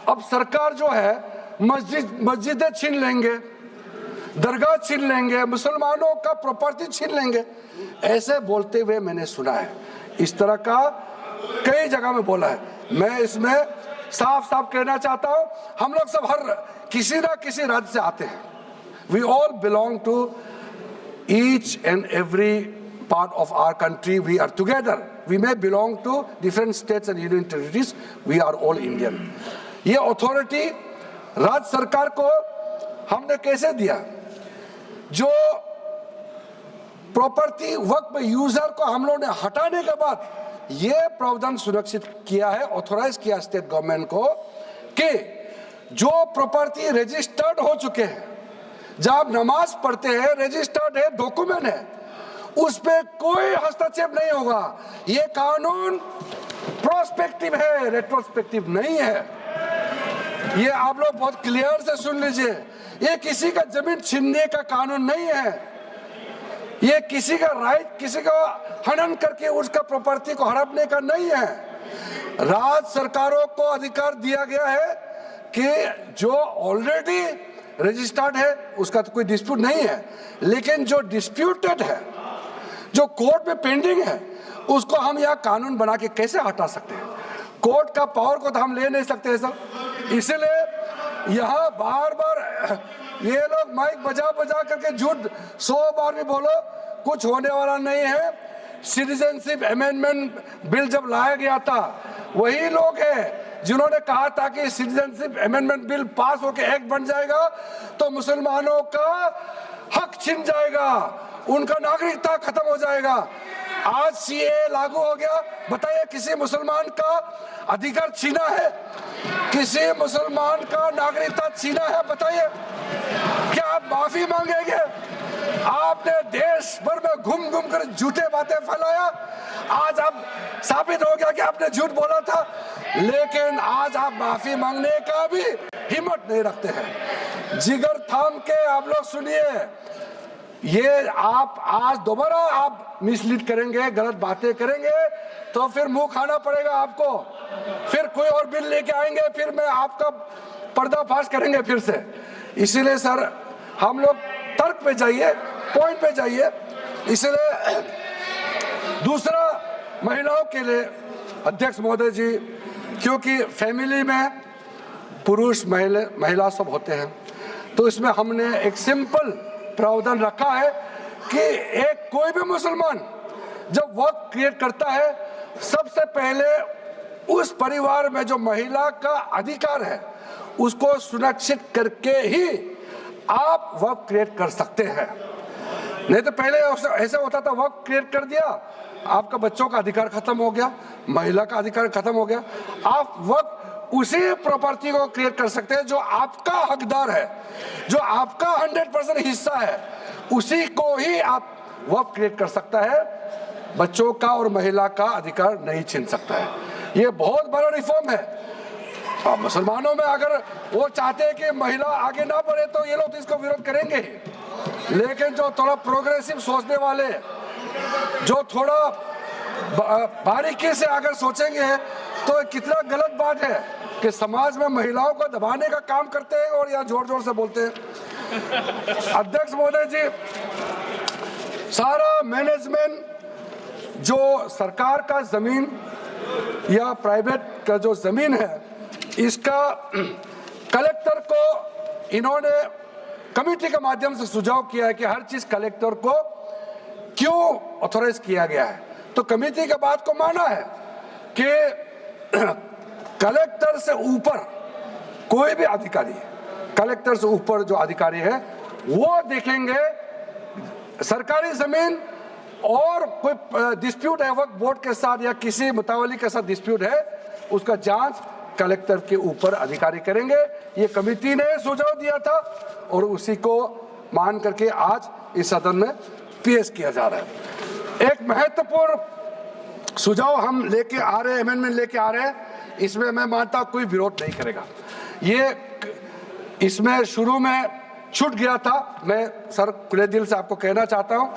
Speaker 1: अब सरकार जो है मस्जिदें छीन लेंगे, दरगाह छीन लेंगे, मुसलमानों का प्रॉपर्टी छीन लेंगे, ऐसे बोलते हुए मैंने सुना है। इस तरह का कई जगह में बोला है। मैं इसमें साफ साफ कहना चाहता हूं, हम लोग सब हर किसी ना किसी राज्य से आते हैं। We all belong to each and every part of our country. We are together. We may belong to different states and union territories. We are all Indian. ये अथॉरिटी राज्य सरकार को हमने कैसे दिया? जो प्रॉपर्टी वक्फ यूजर को हम लोगों ने हटाने के बाद ये प्रावधान सुरक्षित किया है, ऑथोराइज किया स्टेट गवर्नमेंट को, कि जो प्रॉपर्टी रजिस्टर्ड हो चुके हैं, जब आप नमाज पढ़ते हैं, रजिस्टर्ड है, डॉक्यूमेंट है, उस पे कोई हस्तक्षेप नहीं होगा। ये कानून प्रोस्पेक्टिव है, रेट्रोस्पेक्टिव नहीं है। ये आप लोग बहुत क्लियर से सुन लीजिए, ये किसी का जमीन छीनने का कानून नहीं है। ये किसी का राइट, किसी का हनन करके उसका प्रॉपर्टी को हड़पने का नहीं है। राज्य सरकारों को अधिकार दिया गया है कि जो ऑलरेडी रजिस्टर्ड है उसका तो कोई डिस्प्यूट नहीं है, लेकिन जो डिस्प्यूटेड है, जो कोर्ट में पेंडिंग है, उसको हम यहाँ कानून बना के कैसे हटा सकते हैं? कोर्ट का पावर को तो हम ले नहीं सकते सर। इसलिए यहाँ बार बार ये लोग माइक बजा बजा करके झूठ 100 बार भी बोलो, कुछ होने वाला नहीं है। सिटीजनशिप अमेंडमेंट बिल जब लाया गया था, वही लोग हैं जिन्होंने कहा था कि सिटीजनशिप अमेंडमेंट बिल पास होकर एक्ट बन जाएगा तो मुसलमानों का हक छिन जाएगा, उनका नागरिकता खत्म हो जाएगा। आज सीए लागू हो गया, बताइए किसी मुसलमान का अधिकार छीना है? किसी मुसलमान का नागरिकता छीना है? बताइए, क्या आप माफी मांगेंगे? आपने देश भर में घूम घूम कर झूठे बातें फैलाया, आज अब साबित हो गया कि आपने झूठ बोला था, लेकिन आज आप माफी मांगने का भी हिम्मत नहीं रखते हैं। जिगर थाम के आप लोग सुनिए, ये आप आज दोबारा आप मिसलीड करेंगे, गलत बातें करेंगे तो फिर मुंह खाना पड़ेगा आपको। फिर कोई और बिल लेके आएंगे, फिर मैं आपका पर्दाफाश करेंगे फिर से। इसीलिए सर हम लोग तर्क पे जाइए, पॉइंट पे जाइए। इसलिए दूसरा, महिलाओं के लिए अध्यक्ष महोदय जी, क्योंकि फैमिली में पुरुष महिला सब होते हैं, तो इसमें हमने एक सिंपल प्रावधान रखा है कि एक कोई भी मुसलमान जब वक्त क्रिएट करता है, सबसे पहले उस परिवार में जो महिला का अधिकार है उसको सुनिश्चित करके ही आप वक्त क्रिएट कर सकते हैं। नहीं तो पहले ऐसा होता था, वक्त क्रिएट कर दिया, आपका बच्चों का अधिकार खत्म हो गया, महिला का अधिकार खत्म हो गया। आप वक्त उसी प्रॉपर्टी को क्रिएट कर सकते हैं जो आपका हकदार है, जो आपका 100% हिस्सा है, उसी को ही आप वक्त क्रिएट कर सकता है। बच्चों का और महिला का अधिकार नहीं छीन सकता है। ये बहुत बड़ा रिफॉर्म है। मुसलमानों में अगर वो चाहते हैं कि महिला आगे ना बढ़े तो ये लोग तो इसको विरोध करेंगे, लेकिन जो थोड़ा प्रोग्रेसिव सोचने वाले, जो थोड़ा बारीकी से अगर सोचेंगे तो कितना गलत बात है कि समाज में महिलाओं को दबाने का काम करते हैं और यहाँ जोर जोर से बोलते हैं। अध्यक्ष महोदय जी, सारा मैनेजमेंट जो सरकार का जमीन या प्राइवेट का जो जमीन है, इसका कलेक्टर को इन्होंने कमेटी के माध्यम से सुझाव किया है कि हर चीज कलेक्टर को क्यों ऑथोराइज किया गया है। तो कमेटी के बात को माना है कि कलेक्टर से ऊपर कोई भी अधिकारी, कलेक्टर से ऊपर जो अधिकारी है वो देखेंगे सरकारी जमीन और कोई डिस्प्यूट है वक्फ बोर्ड के साथ या किसी मुतावली के साथ डिस्प्यूट है, उसका जांच कलेक्टर के ऊपर अधिकारी करेंगे। ये कमेटी ने सुझाव दिया था और उसी को मान करके आज इस सदन में पेश किया जा रहा है। एक महत्वपूर्ण सुझाव हम लेके आ रहे हैं, अमेंडमेंट लेके आ रहे हैं, इसमें मैं मानता कोई विरोध नहीं करेगा। ये इसमें शुरू में छूट गया था, मैं सर खुले दिल से आपको कहना चाहता हूं,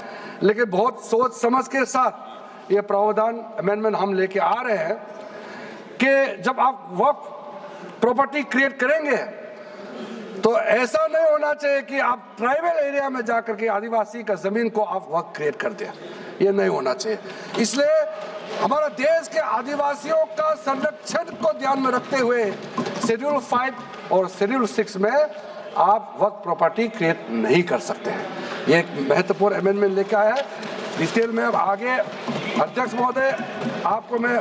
Speaker 1: लेकिन बहुत सोच समझ के साथ ये प्रावधान अमेंडमेंट हम लेके आ रहे हैं कि जब आप वक्फ प्रॉपर्टी क्रिएट करेंगे तो ऐसा नहीं होना चाहिए कि आप ट्राइबल एरिया में जाकर के आदिवासी का जमीन को आप वक्फ क्रिएट कर दें, ये नहीं होना चाहिए। इसलिए हमारा देश के आदिवासियों का संरक्षण को ध्यान में रखते हुए शेड्यूल 5 और शेड्यूल 6 में आप वक्फ प्रॉपर्टी क्रिएट नहीं कर सकते हैं। ये एक महत्वपूर्ण अमेंडमेंट लेकर आया है। डिटेल में अब आगे अध्यक्ष महोदय आपको मैं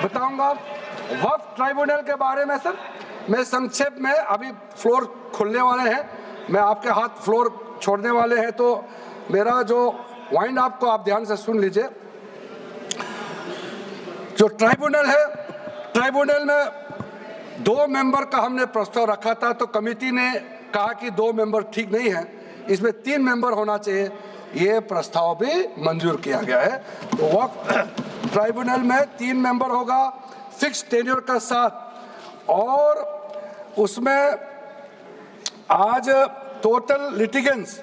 Speaker 1: बताऊंगा। वक्फ ट्राइब्यूनल के बारे में सर मैं संक्षेप में, अभी फ्लोर खुलने वाले हैं, मैं आपके हाथ फ्लोर छोड़ने वाले हैं, तो मेरा जो वाइंड अप को आप ध्यान से सुन लीजिए। जो ट्राइब्यूनल है, ट्राइब्यूनल में 2 मेंबर का हमने प्रस्ताव रखा था, तो कमेटी ने कहा कि 2 मेंबर ठीक नहीं है, इसमें 3 मेंबर होना चाहिए। ये प्रस्ताव भी मंजूर किया गया है। तो ट्राइब्यूनल में 3 मेंबर होगा फिक्स टेन्योर का साथ, और उसमें आज टोटल लिटिगेंट्स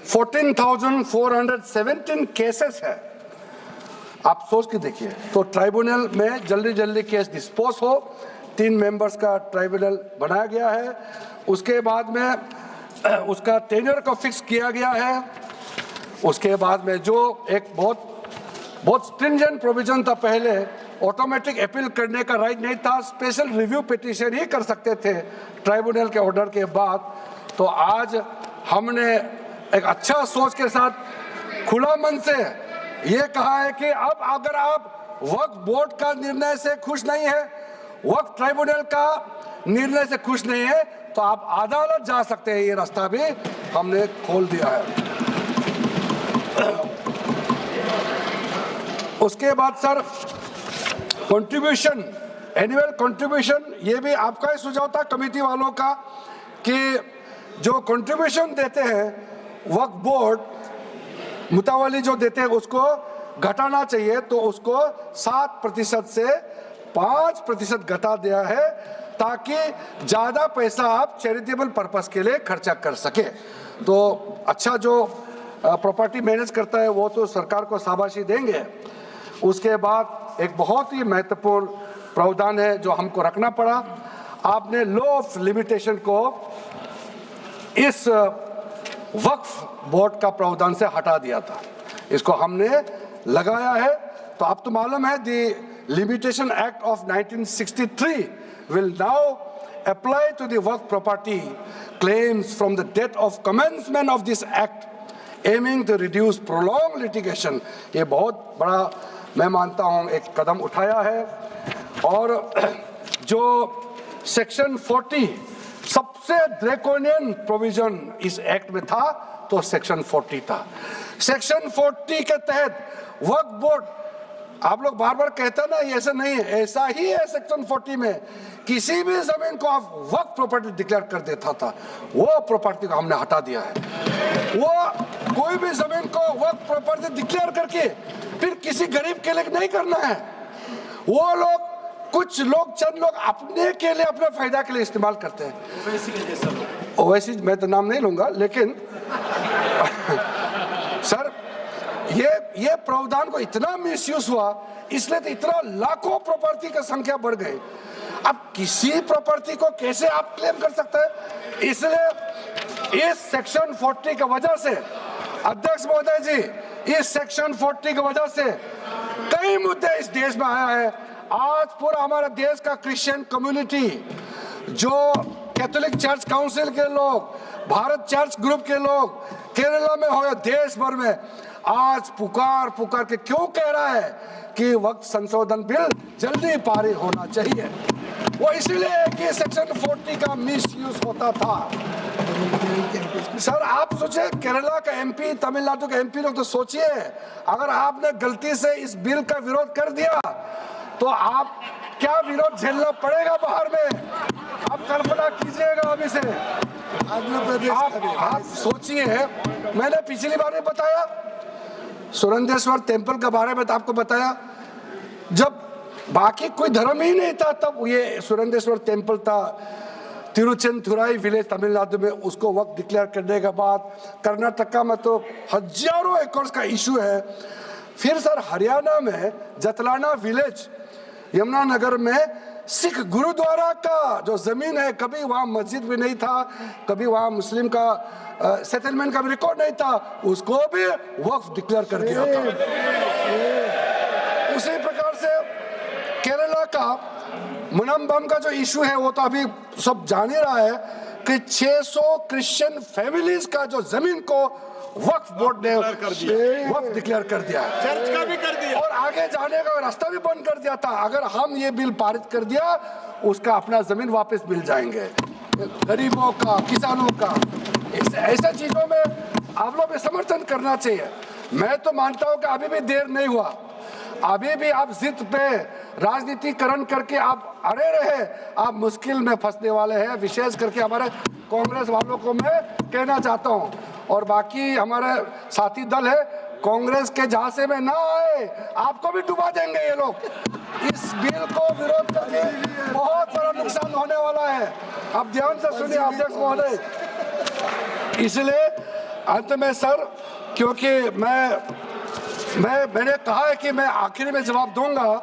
Speaker 1: 14,417 केसेस है। आप सोच के देखिए, तो ट्राइब्यूनल में जल्दी जल्दी केस डिस्पोज हो, 3 मेंबर्स का ट्राइब्यूनल बनाया गया है। उसके बाद में उसका टेन्योर को फिक्स किया गया है। उसके बाद में जो एक बहुत स्ट्रिंजेंट प्रोविजन था, पहले ऑटोमेटिक अपील करने का राइट नहीं था, स्पेशल रिव्यू पिटीशन ही कर सकते थे ट्राइब्यूनल के ऑर्डर के बाद। तो आज हमने एक अच्छा सोच के साथ खुला मन से ये कहा है कि अब अगर आप वक्फ बोर्ड का निर्णय से खुश नहीं है, वक्फ ट्राइब्यूनल का निर्णय से खुश नहीं है, तो आप अदालत जा सकते हैं। ये रास्ता भी हमने खोल दिया है। उसके बाद सर कंट्रीब्यूशन, एनुअल कंट्रीब्यूशन, ये भी आपका ही सुझाव था कमेटी वालों का कि जो कंट्रीब्यूशन देते हैं वक्फ बोर्ड मुतावली जो देते हैं उसको घटाना चाहिए, तो उसको 7% से 5% घटा दिया है, ताकि ज़्यादा पैसा आप चैरिटेबल पर्पस के लिए खर्चा कर सके। तो अच्छा जो प्रॉपर्टी मैनेज करता है वो तो सरकार को शाबाशी देंगे। उसके बाद एक बहुत ही महत्वपूर्ण प्रावधान है जो हमको रखना पड़ा, आपने लॉ ऑफ लिमिटेशन को इस वक्फ बोर्ड का प्रावधान से हटा दिया था, इसको हमने लगाया है। तो अब तो मालूम है the limitation act of 1963 will now apply to the work property claims from the date of commencement of this act, aiming to reduce prolonged litigation। ये बहुत बड़ा मैं मानता हूँ एक कदम उठाया है। और जो सेक्शन 40 सबसे ड्रैकोनियन प्रोविजन इस एक्ट में था, तो सेक्शन 40 था। सेक्शन 40 के तहत वक्फ बोर्ड, आप लोग बार बार कहते हैं ना ये ऐसा नहीं है, ऐसा ही है। सेक्शन 40 में किसी भी जमीन को आप वक्फ प्रॉपर्टी डिक्लेयर कर देता था, वो प्रॉपर्टी को हमने हटा दिया है। वो कोई भी जमीन को वक्फ प्रॉपर्टी डिक्लेयर करके फिर किसी गरीब के लिए नहीं करना है। वो लोग, कुछ लोग, चंद लोग अपने के लिए, अपने फायदा के लिए इस्तेमाल करते हैं। ओवैसी मैं तो नाम नहीं लूंगा, लेकिन सर ये प्रावधान को इतना मिसयूज हुआ, इसलिए तो इतना लाखों प्रॉपर्टी की संख्या बढ़ गई। अब किसी प्रॉपर्टी को कैसे आप क्लेम कर सकते हैं? इसलिए इस सेक्शन 40 की वजह से, अध्यक्ष महोदय जी, इस सेक्शन 40 की वजह से कई मुद्दे इस देश में आया है। आज पूरा हमारा देश का क्रिश्चियन कम्युनिटी, जो कैथोलिक चर्च काउंसिल के लोग, भारत चर्च ग्रुप के लोग, केरला में हो या देश भर में, आज पुकार के क्यों कह रहा है कि वक्त संशोधन बिल जल्दी पारित होना चाहिए। वो इसीलिए कि सेक्शन 40 का मिसयूज होता था। सर आप सोचिए, केरला का एमपी, तमिलनाडु का एमपी लोग तो सोचिए, अगर आपने गलती से इस बिल का विरोध कर दिया तो आप क्या विरोध झेलना पड़ेगा बाहर में, आप कल्पना कीजिएगा। अभी से आप सोचिए, मैंने पिछली बार भी बताया सुरेंद्रेश्वर टेम्पल के बारे में, तो आपको बताया जब बाकी कोई धर्म ही नहीं था तब ये सुरेंद्रेश्वर टेम्पल था। तिरुचेंदुराई विलेज तमिलनाडु में, उसको वक्त डिक्लेयर करने के बाद कर्नाटका में तो हजारों एकड़ का इशू है। फिर सर हरियाणा में जतलाना विलेज, यमुनानगर में सिख गुरुद्वारा का जो जमीन है, कभी वहाँ मस्जिद भी नहीं था, कभी वहाँ मुस्लिम का सेटलमेंट का भी रिकॉर्ड नहीं था, उसको भी वक्फ डिक्लेयर कर दिया था। उसी प्रकार से केरला का मुनम्बम का जो इशू है वो तो अभी सब जान ही रहा है कि 600 क्रिश्चियन फैमिलीज का जो जमीन को वक्फ बोर्ड ने वक्फ डिक्लेयर कर दिया है,
Speaker 2: चर्च का भी कर दिया
Speaker 1: और आगे जाने का रास्ता भी बंद कर दिया था। अगर हम ये बिल पारित कर दिया, उसका अपना जमीन वापस मिल जाएंगे गरीबों का, किसानों का। ऐसे चीजों में आप लोग भी समर्थन करना चाहिए। मैं तो मानता हूं कि अभी भी देर नहीं हुआ, अभी भी आप जिद पे राजनीतिकरण करके आप अड़े रहे, आप मुश्किल में फंसने वाले हैं। विशेष करके हमारे कांग्रेस वालों को मैं कहना चाहता हूं, और बाकी हमारे साथी दल है कांग्रेस के झांसे में ना आए, आपको भी डुबा देंगे ये लोग। इस बिल को विरोध करके बहुत बड़ा नुकसान होने वाला है। आप ध्यान से सुनिए अध्यक्ष महोदय। इसलिए अंत में सर, क्योंकि मैंने कहा है कि मैं आखिर में जवाब दूंगा,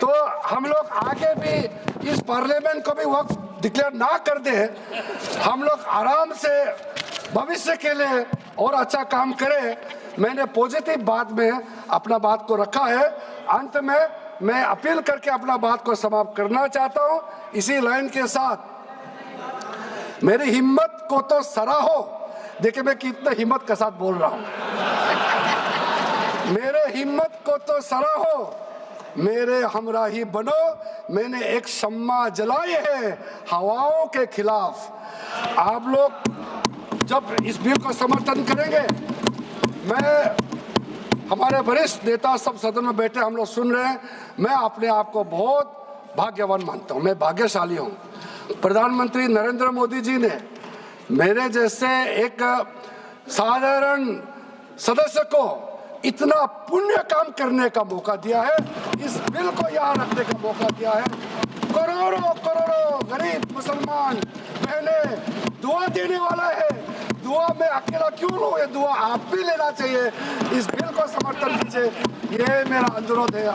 Speaker 1: तो हम लोग आगे भी इस पार्लियामेंट को भी वक्त डिक्लेयर ना कर दे, हम लोग आराम से भविष्य के लिए और अच्छा काम करें। मैंने पॉजिटिव बात में अपना बात को रखा है। अंत में मैं अपील करके अपना बात को समाप्त करना चाहता हूं। इसी लाइन के साथ मेरी हिम्मत को तो सराहो। देखिए मैं कितना हिम्मत के साथ बोल रहा हूं। मेरे हिम्मत को तो सराहो, मेरे हमराही बनो। मैंने एक शम्मा जलाई है हवाओं के खिलाफ। आप लोग जब इस बिल को समर्थन करेंगे, मैं हमारे वरिष्ठ नेता सब सदन में बैठे हम लोग सुन रहे हैं, मैं अपने आप को बहुत भाग्यवान मानता हूं, मैं भाग्यशाली हूं। प्रधानमंत्री नरेंद्र मोदी जी ने मेरे जैसे एक साधारण सदस्य को इतना पुण्य काम करने का मौका दिया है, इस बिल को यहाँ रखने का मौका दिया है। करोड़ों करोड़ों गरीब मुसलमान बहने दुआ देने वाला है। दुआ में अकेला क्यों लूं, ये दुआ आप भी लेना चाहिए। इस बिल को समर्थन दीजिए, ये मेरा अनुरोध है।